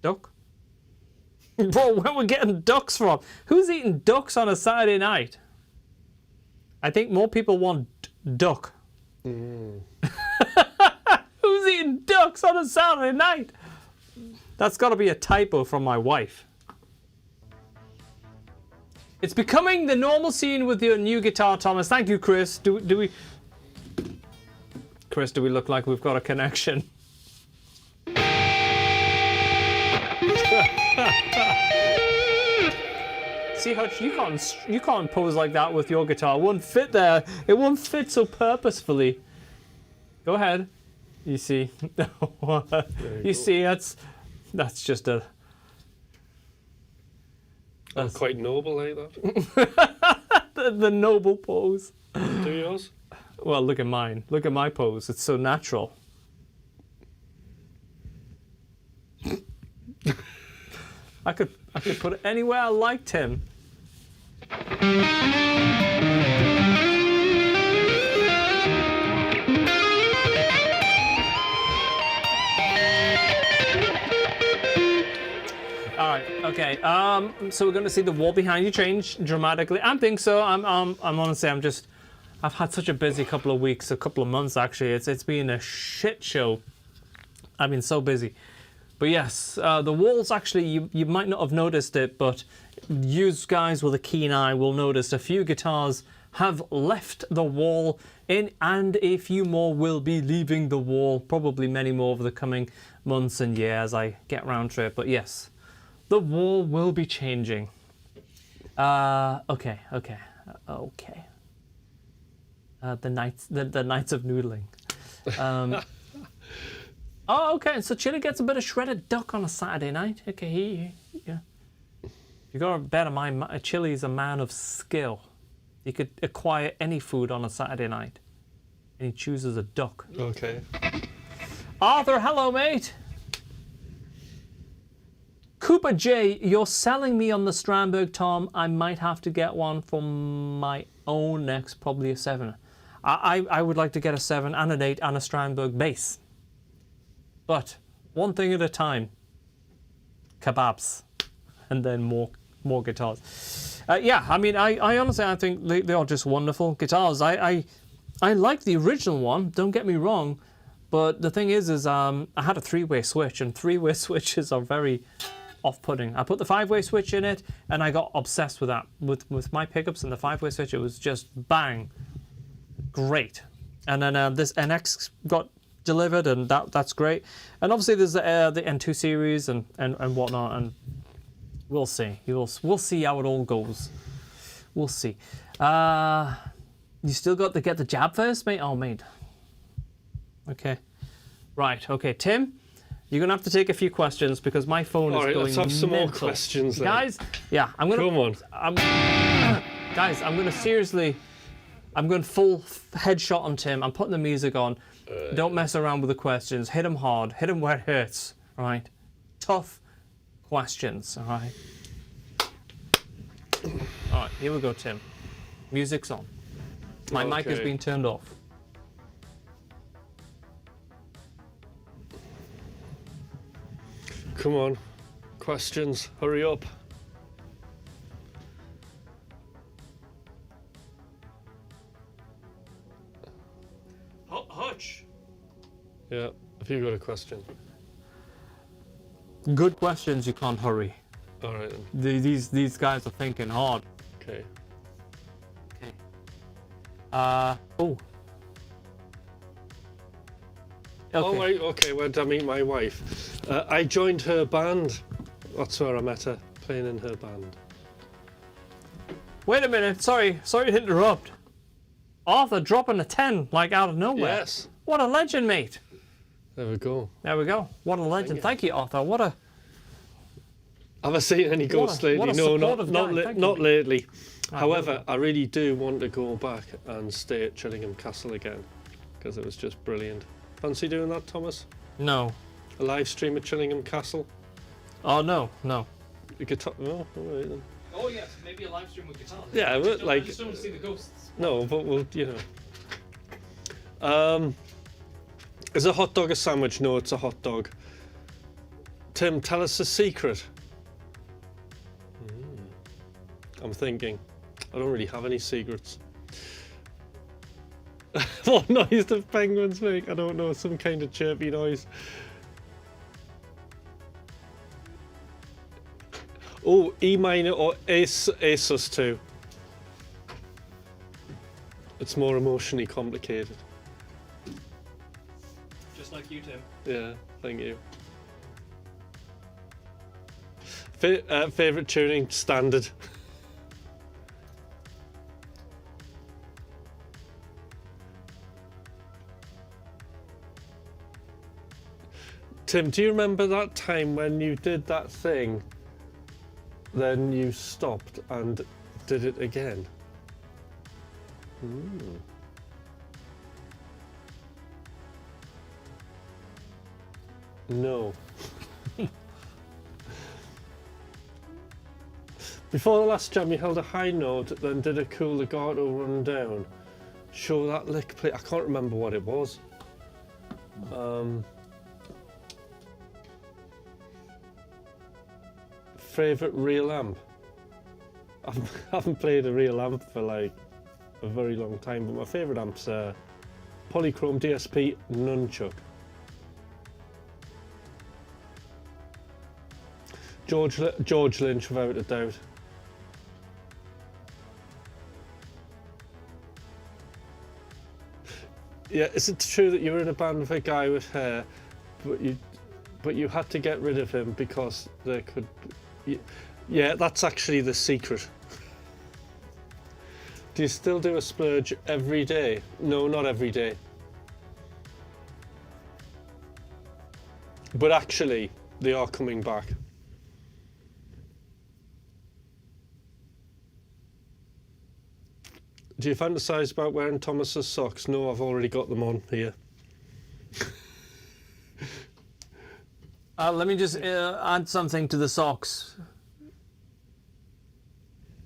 Duck? Bro, where we getting ducks from? Who's eating ducks on a Saturday night? I think more people want duck. Who's eating ducks on a Saturday night? That's got to be a typo from my wife. It's becoming the normal scene with your new guitar, Thomas. Thank you, Chris. Do we... Chris, do we look like we've got a connection? See, Hutch, you can't pose like that with your guitar. It won't fit there. It won't fit so purposefully. Go ahead. You see, you see, that's just a. That's quite noble, eh? That. the noble pose. Do yours? Well, look at mine. Look at my pose. It's so natural. I could put it anywhere I liked him. All right. Okay. So we're going to see the wall behind you change dramatically. I think so. I'm honestly, I've had such a busy couple of weeks, a couple of months actually. It's been a shit show. I've been so busy. But yes, the walls actually, you might not have noticed it, but you guys with a keen eye will notice a few guitars have left the wall and a few more will be leaving the wall, probably many more over the coming months and years as I get round to it. But yes, the wall will be changing. Okay. The nights of noodling. Oh, okay. So Chili gets a bit of shredded duck on a Saturday night. Okay, yeah. You got to bear in mind, Chili is a man of skill. He could acquire any food on a Saturday night, and he chooses a duck. Okay. Arthur, hello, mate. Cooper J, you're selling me on the Strandberg Tom. I might have to get one for my own next, probably a 7. I would like to get a 7 and an 8 and a Strandberg bass. But one thing at a time. Kebabs. And then more guitars. Yeah, I mean, I honestly, I think they are just wonderful guitars. I like the original one, don't get me wrong. But the thing is I had a 3-way switch, and 3-way switches are very off-putting. I put the 5-way switch in it, and I got obsessed with that. With my pickups and the 5-way switch, it was just bang. Great. And then this NX got delivered, and that's great. And obviously there's the N2 series and whatnot, and we'll see. We'll see how it all goes. We'll see. You still got to get the jab first, mate? Oh, mate. Okay. Right, okay. Tim, you're going to have to take a few questions because my phone is going let's have some more mental. questions then. Guys, yeah, I'm going to... Come on. Guys, I'm going to seriously I'm going full headshot on Tim. I'm putting the music on. Don't mess around with the questions. Hit him hard. Hit him where it hurts. All right? Tough questions. All right? All right, here we go, Tim. Music's on. My mic has been turned off. Come on. Questions. Hurry up. Hutch. Yeah. Have you got a question? Good questions, you can't hurry. All right then. These guys are thinking hard. Okay. Okay. Oh. Okay. Oh, right. Okay. Where did I meet my wife? I joined her band. That's where I met her, playing in her band. Wait a minute. Sorry to interrupt. Arthur dropping a 10 like out of nowhere. Yes. What a legend, mate. There we go. There we go. What a legend. Thank you, Arthur. What a... Have I seen any ghosts lately? what a No, supportive guy. Thank you, not mate. lately. However, I really do want to go back and stay at Chillingham Castle again because it was just brilliant. Fancy doing that, Thomas? No. A live stream at Chillingham Castle? Oh, no. You could talk. Oh, all right then. Oh, yes. Maybe a live stream with guitar. Yeah, but like. I just don't want to see the ghosts. No, but we'll, Is a hot dog a sandwich? No, it's a hot dog. Tim, tell us a secret. I'm thinking. I don't really have any secrets. What noise do penguins make? I don't know, some kind of chirpy noise. Oh, E minor or A sus2. It's more emotionally complicated. Just like you, Tim. Yeah, thank you. Favorite tuning? Standard. Tim, do you remember that time when you did that thing, then you stopped and did it again? No. Before the last jam, you held a high note, then did a cool legato run down. Show that lick play. I can't remember what it was. Favorite real amp? I haven't played a real amp for like a very long time, but my favorite amp's Polychrome DSP Nunchuck. George Lynch, without a doubt. Yeah, is it true that you were in a band with a guy with hair, but you had to get rid of him because there could? Yeah, that's actually the secret. Do you still do a splurge every day? No, not every day. But actually, they are coming back. Do you fantasize about wearing Thomas's socks? No, I've already got them on here. Let me just add something to the socks.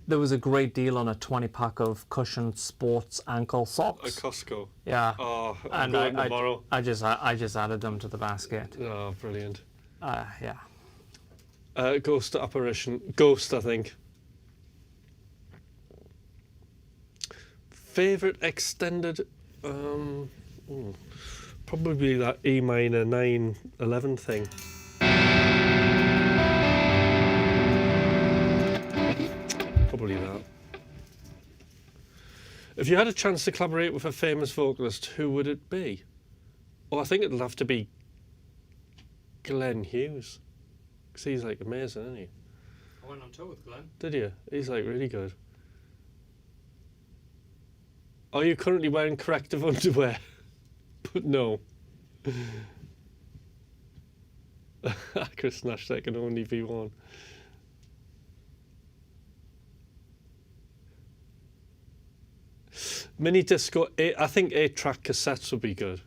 There was a great deal on a 20-pack of cushioned sports ankle socks. At Costco? Yeah. Oh, I'm going tomorrow. I just added them to the basket. Oh, brilliant. Yeah. Ghost apparition. Ghost, I think. Favorite extended? Probably that E minor 9/11 thing. Probably that. If you had a chance to collaborate with a famous vocalist, who would it be? Oh, I think it'll have to be Glenn Hughes. Because he's like amazing, isn't he? I went on tour with Glenn. Did you? He's like really good. Are you currently wearing corrective underwear? But no. Chris Nash, that can only be one. Mini disco. I think 8-track cassettes would be good.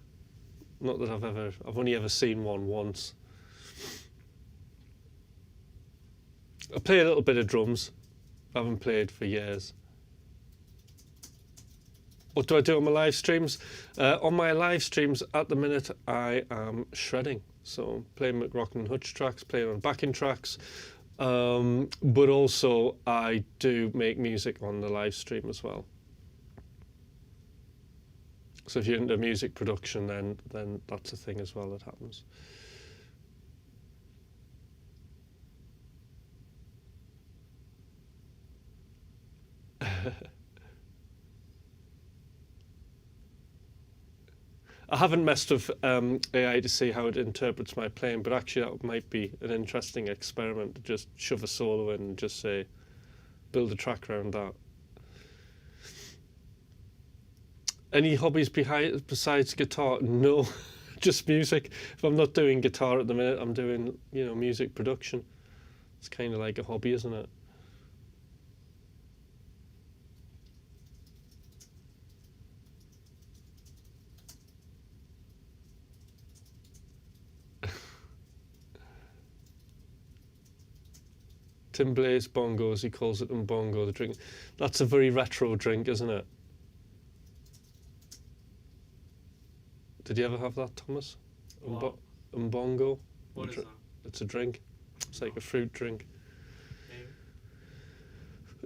Not that I've only ever seen one once. I play a little bit of drums. I haven't played for years. What do I do on my live streams? On my live streams at the minute, I am shredding. So playing McRocklin Hutch tracks, playing on backing tracks. But also I do make music on the live stream as well. So if you're into music production, then that's a thing as well that happens. I haven't messed with AI to see how it interprets my playing, but actually that might be an interesting experiment to just shove a solo in and just say, build a track around that. Any hobbies besides guitar? No, just music. If I'm not doing guitar at the minute, I'm doing, music production. It's kind of like a hobby, isn't it? Tim Blaze bongos, he calls it Mbongo, the drink. That's a very retro drink, isn't it? Did you ever have that, Thomas? Mbongo? What is that? It's a drink. It's like a fruit drink.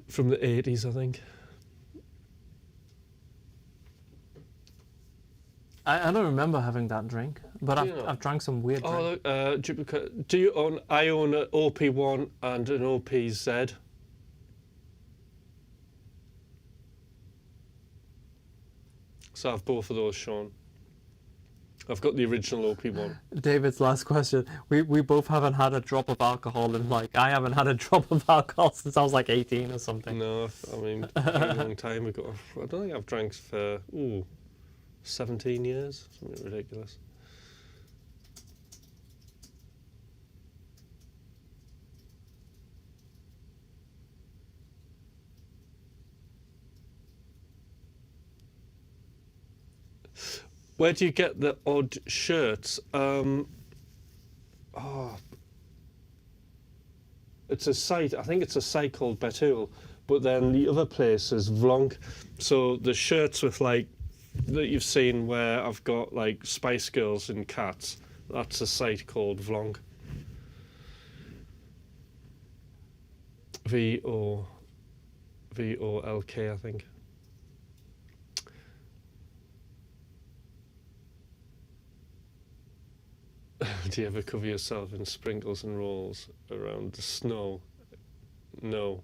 From the 80s, I think. I don't remember having that drink, but I've drank some weird drink. Oh, look, do you own? I own an OP1 and an OPZ. So I have both of those, Sean. I've got the original OP1. David's last question. We both haven't had a drop of alcohol in I haven't had a drop of alcohol since I was like 18 or something. No, I mean, a long time ago. I don't think I've drank for, 17 years, something ridiculous. Where do you get the odd shirts? It's a site, I think it's a site called Betul, but then the other place is Vlonk. So the shirts with that you've seen where I've got Spice Girls and cats, that's a site called Vlonk. V-O-L-K, I think. Do you ever cover yourself in sprinkles and rolls around the snow? No.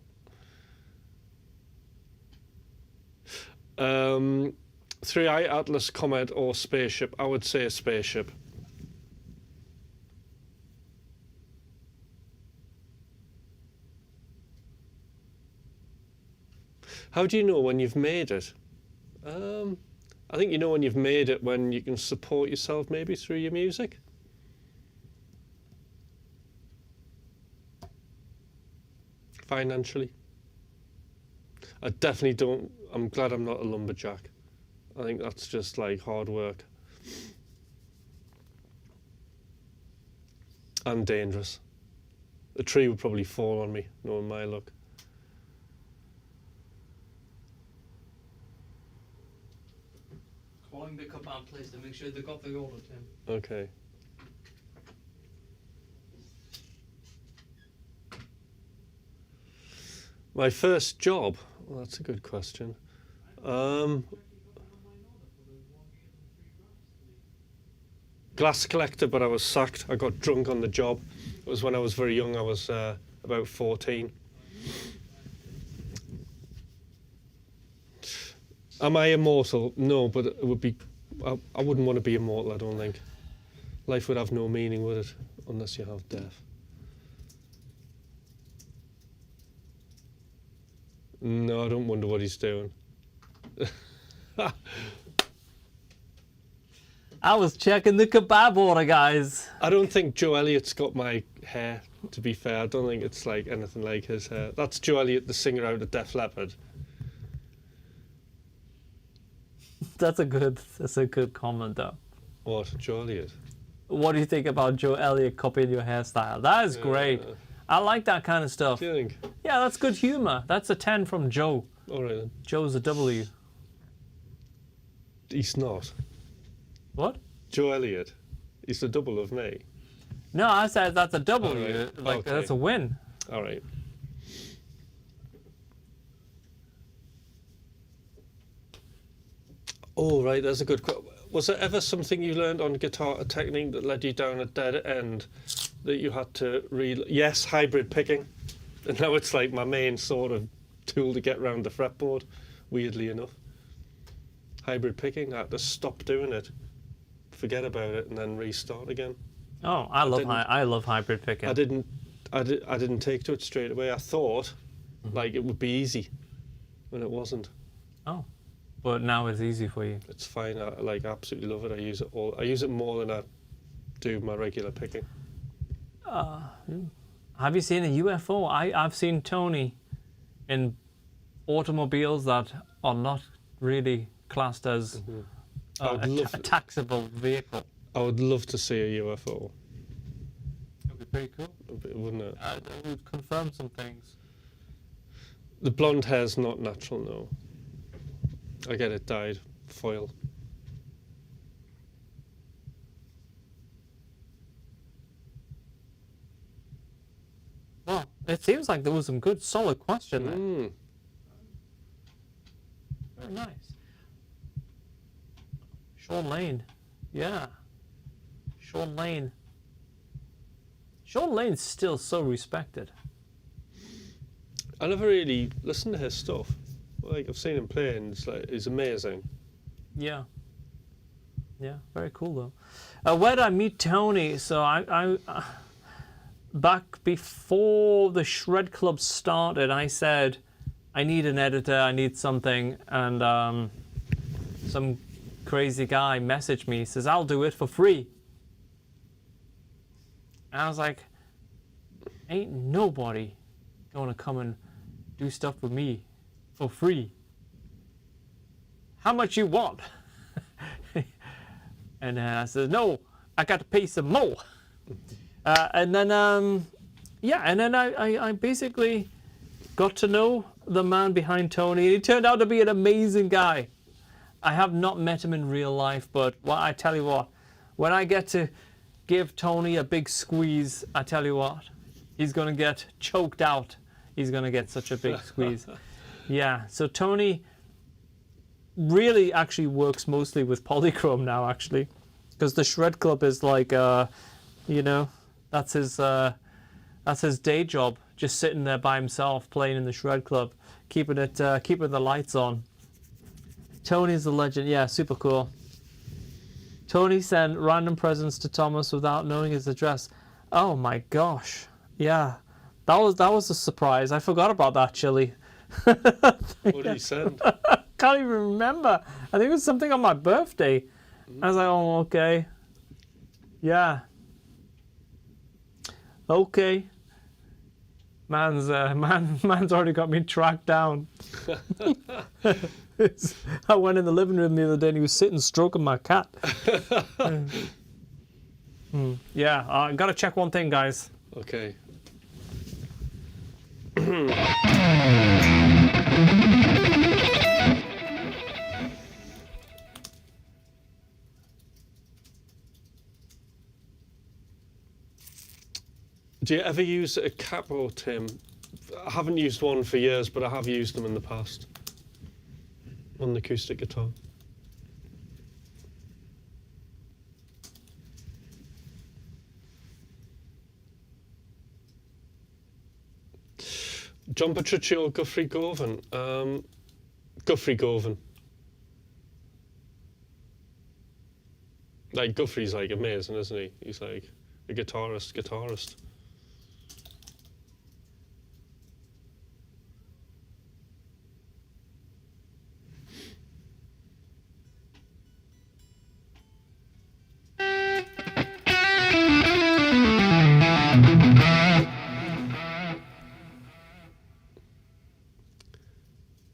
3i Atlas, Comet or Spaceship? I would say a spaceship. How do you know when you've made it? I think you know when you've made it when you can support yourself maybe through your music. Financially. I definitely don't. I'm glad I'm not a lumberjack. I think that's just hard work. And dangerous. A tree would probably fall on me, knowing my luck. Calling the command place to make sure they got the order, Tim. Okay. My first job? Well, that's a good question. Glass collector, but I was sacked. I got drunk on the job. It was when I was very young. I was about 14. Am I immortal? No, but it would be. I wouldn't want to be immortal, I don't think. Life would have no meaning, would it? Unless you have death. No, I don't wonder what he's doing. I was checking the kebab order, guys. I don't think Joe Elliott's got my hair, to be fair. I don't think it's anything like his hair. That's Joe Elliott, the singer out of Def Leppard. That's a good comment though. What, Joe Elliott? What do you think about Joe Elliott copying your hairstyle? That is great. I like that kind of stuff. Do you think? Yeah, that's good humor. That's a 10 from Joe. All right then. Joe's a W. He's not. What? Joe Elliott. He's the double of me. No, I said that's a W. Alright, Like okay. that's a win. All right. Oh, right, there's a good quote. Was there ever something you learned on guitar technique that led you down a dead end that you had to Yes, hybrid picking. And now it's like my main sort of tool to get around the fretboard, weirdly enough. Hybrid picking, I had to stop doing it, forget about it, and then restart again. Oh, I love hybrid picking. I didn't take to it straight away. I thought like it would be easy, when it wasn't. Oh, but now it's easy for you. It's fine. I like absolutely love it. I use it all. I use it more than I do my regular picking. Have you seen a UFO? I've seen Tony in automobiles that are not really classed as I would love a taxable vehicle. I would love to see a UFO, That'd be pretty cool. wouldn't it? That would confirm some things. The blonde hair's not natural, no. I get it dyed, foil. Well, it seems like there was some good, solid question there. Mm. Very nice. Sean Lane. Yeah. Sean Lane. Sean Lane's still so respected. I never really listened to his stuff. Like I've seen him play, and it's like he's amazing. Yeah. Yeah, very cool though. Where did I meet Tony? So I back before the Shred Club started, I said, I need an editor, I need something, and some crazy guy messaged me, says, I'll do it for free. And I was like, ain't nobody gonna come and do stuff with me for free. How much you want? And I said, no, I got to pay some more. And then, I basically got to know the man behind Tony. He turned out to be an amazing guy. I have not met him in real life, but I tell you what, when I get to give Tony a big squeeze, I tell you what, he's going to get choked out. He's going to get such a big squeeze. Yeah, so Tony really actually works mostly with Polychrome now, actually, because the Shred Club is like, that's his day job, just sitting there by himself playing in the Shred Club, keeping the lights on. Tony's a legend. Yeah, super cool. Tony sent random presents to Thomas without knowing his address. Oh my gosh. Yeah, that was a surprise. I forgot about that, Chili. What did he send? Can't even remember. I think it was something on my birthday. I was like, oh, okay. Yeah. Okay. Man's already got me tracked down. I went in the living room the other day and he was sitting stroking my cat. Yeah, I gotta check one thing, guys. Okay. Do you ever use a capo, Tim? I haven't used one for years, but I have used them in the past on the acoustic guitar. John Petrucci or Guthrie Govan? Guthrie Govan. Like Guthrie's like amazing, isn't he? He's like a guitarist.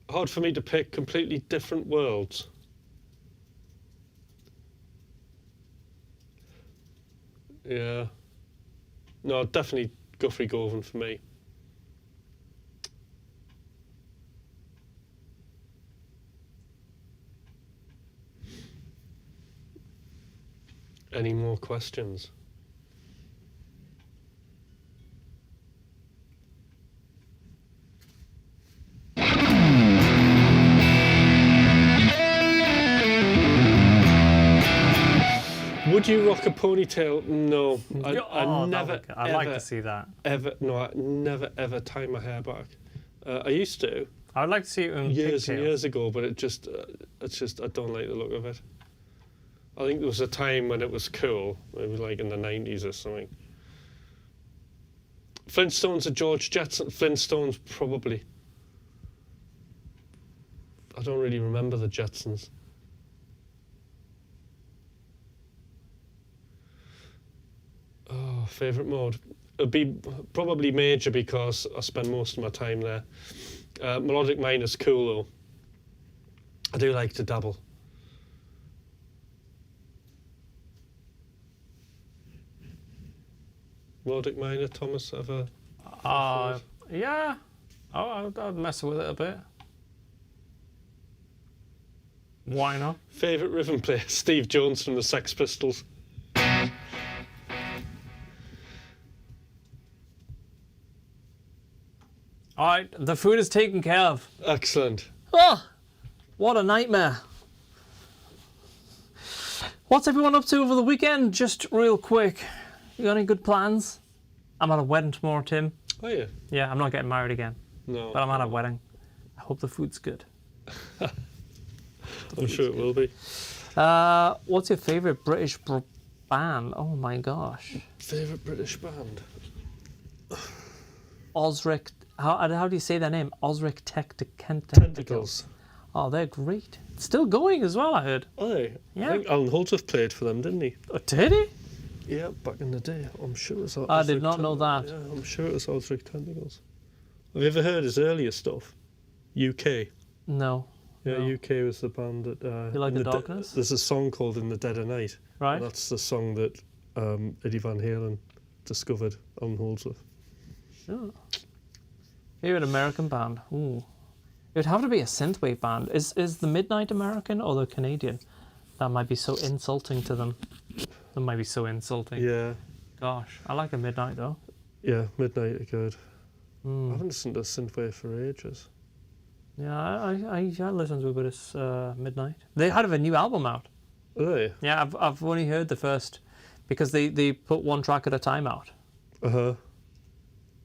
Hard for me to pick completely different worlds. Yeah. No, definitely Guthrie Govan for me. Any more questions? Would you rock a ponytail? No, I Oh, never. I'd like to see that. I never ever tie my hair back. I used to I'd like to see it in years and pigtails. years ago, but it's just I don't like the look of it. I think there was a time when it was cool. It was like in the 90s or something. Flintstones or George Jetson? Flintstones probably. I don't really remember the Jetsons. Oh, favourite mode? It'd be probably major because I spend most of my time there. Melodic minor's cool though. I do like to dabble. Melodic minor, Thomas, ever? Yeah. Oh, I'd mess with it a bit. Why not? Favourite rhythm player? Steve Jones from the Sex Pistols. All right, the food is taken care of. Excellent. Oh, what a nightmare. What's everyone up to over the weekend? Just real quick. You got any good plans? I'm at a wedding tomorrow, Tim. Oh yeah. Yeah, I'm not getting married again, No. but I'm at a wedding. I hope the food's good. I'm sure it will be. What's your favourite British band? Oh my gosh. Favourite British band? Osric. How do you say their name? Osric Tentacles. Tentacles. Oh, they're great. Still going as well, I heard. Oh, Yeah. I think Alan Holdsworth played for them, didn't he? Oh, did he? Yeah, back in the day. I'm sure it was. I did not know that. Yeah, I'm sure it was Osric Tentacles. Have you ever heard his earlier stuff? UK. No. Yeah, No. UK was the band that. You like in the De- Darkness? There's a song called "In the Dead of Night." Right. And that's the song that Eddie Van Halen discovered Alan Holdsworth. Oh. You're an American band. Ooh. It would have to be a synthwave band. Is the Midnight American or the Canadian? That might be so insulting to them. That might be so insulting. Yeah, Gosh, I like the Midnight though. yeah, Midnight are good. I Mm. haven't listened to synthwave for ages. Yeah, I listened to a bit of Midnight. They had a new album out. Are they? Yeah, I've only heard the first because they put one track at a time out. Uh huh.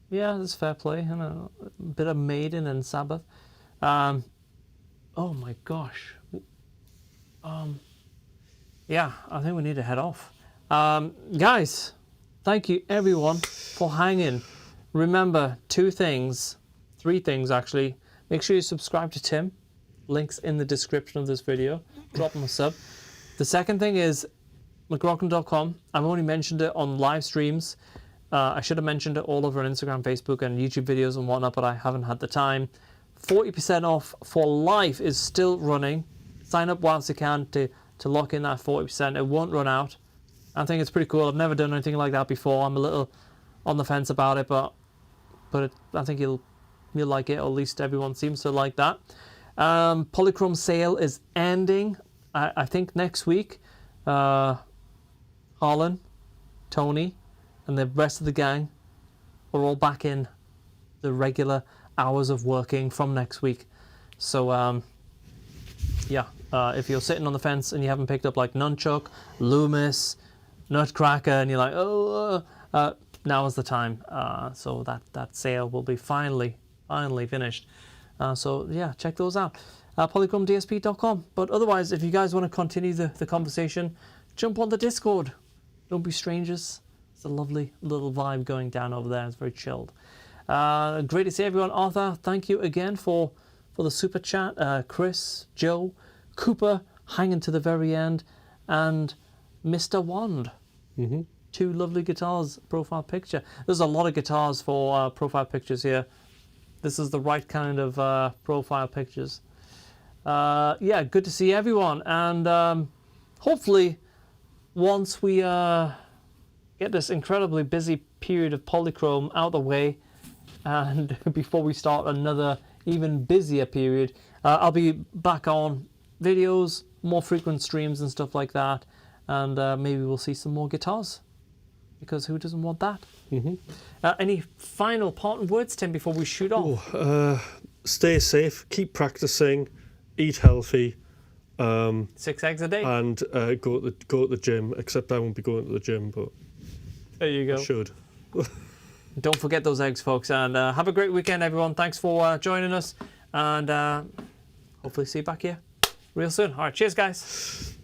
Yeah, that's fair play. And a bit of Maiden and Sabbath. Oh my gosh. Yeah, I think we need to head off. Guys, thank you everyone for hanging. Remember, 3 things actually. Make sure you subscribe to Tim. Links in the description of this video. Drop him a sub. The second thing is McRocklin.com. I've only mentioned it on live streams. I should have mentioned it all over on Instagram, Facebook, and YouTube videos and whatnot, but I haven't had the time. 40% off for life is still running. Sign up whilst you can to lock in that 40%. It won't run out. I think it's pretty cool. I've never done anything like that before. I'm a little on the fence about it, but I think you'll like it, or at least everyone seems to like that. Polychrome sale is ending, I think next week. Harlan, Tony, and the rest of the gang are all back in the regular hours of working from next week. So, yeah, if you're sitting on the fence and you haven't picked up like Nunchuck, Loomis, Nutcracker, and you're like, now is the time. So that sale will be finally finished. So yeah, check those out. polychromedsp.com. But otherwise, if you guys want to continue the conversation, jump on the Discord. Don't be strangers. It's a lovely little vibe going down over there. It's very chilled. Great to see everyone. Arthur, thank you again for the super chat. Chris, Joe, Cooper, hanging to the very end, and Mr. Wand. Mm-hmm. 2 lovely guitars, profile picture. There's a lot of guitars for profile pictures here. This is the right kind of profile pictures. Yeah, good to see everyone. And hopefully, once we get this incredibly busy period of polychrome out of the way, and before we start another even busier period, I'll be back on videos, more frequent streams and stuff like that, and maybe we'll see some more guitars, because who doesn't want that? Any final parting words, Tim, before we shoot off? Stay safe, keep practicing, eat healthy, 6 eggs a day. and go to the gym. Except I won't be going to the gym, but There you go. I should. Don't forget those eggs, folks, and have a great weekend, everyone. Thanks for joining us, and hopefully see you back here real soon. All right, cheers, guys.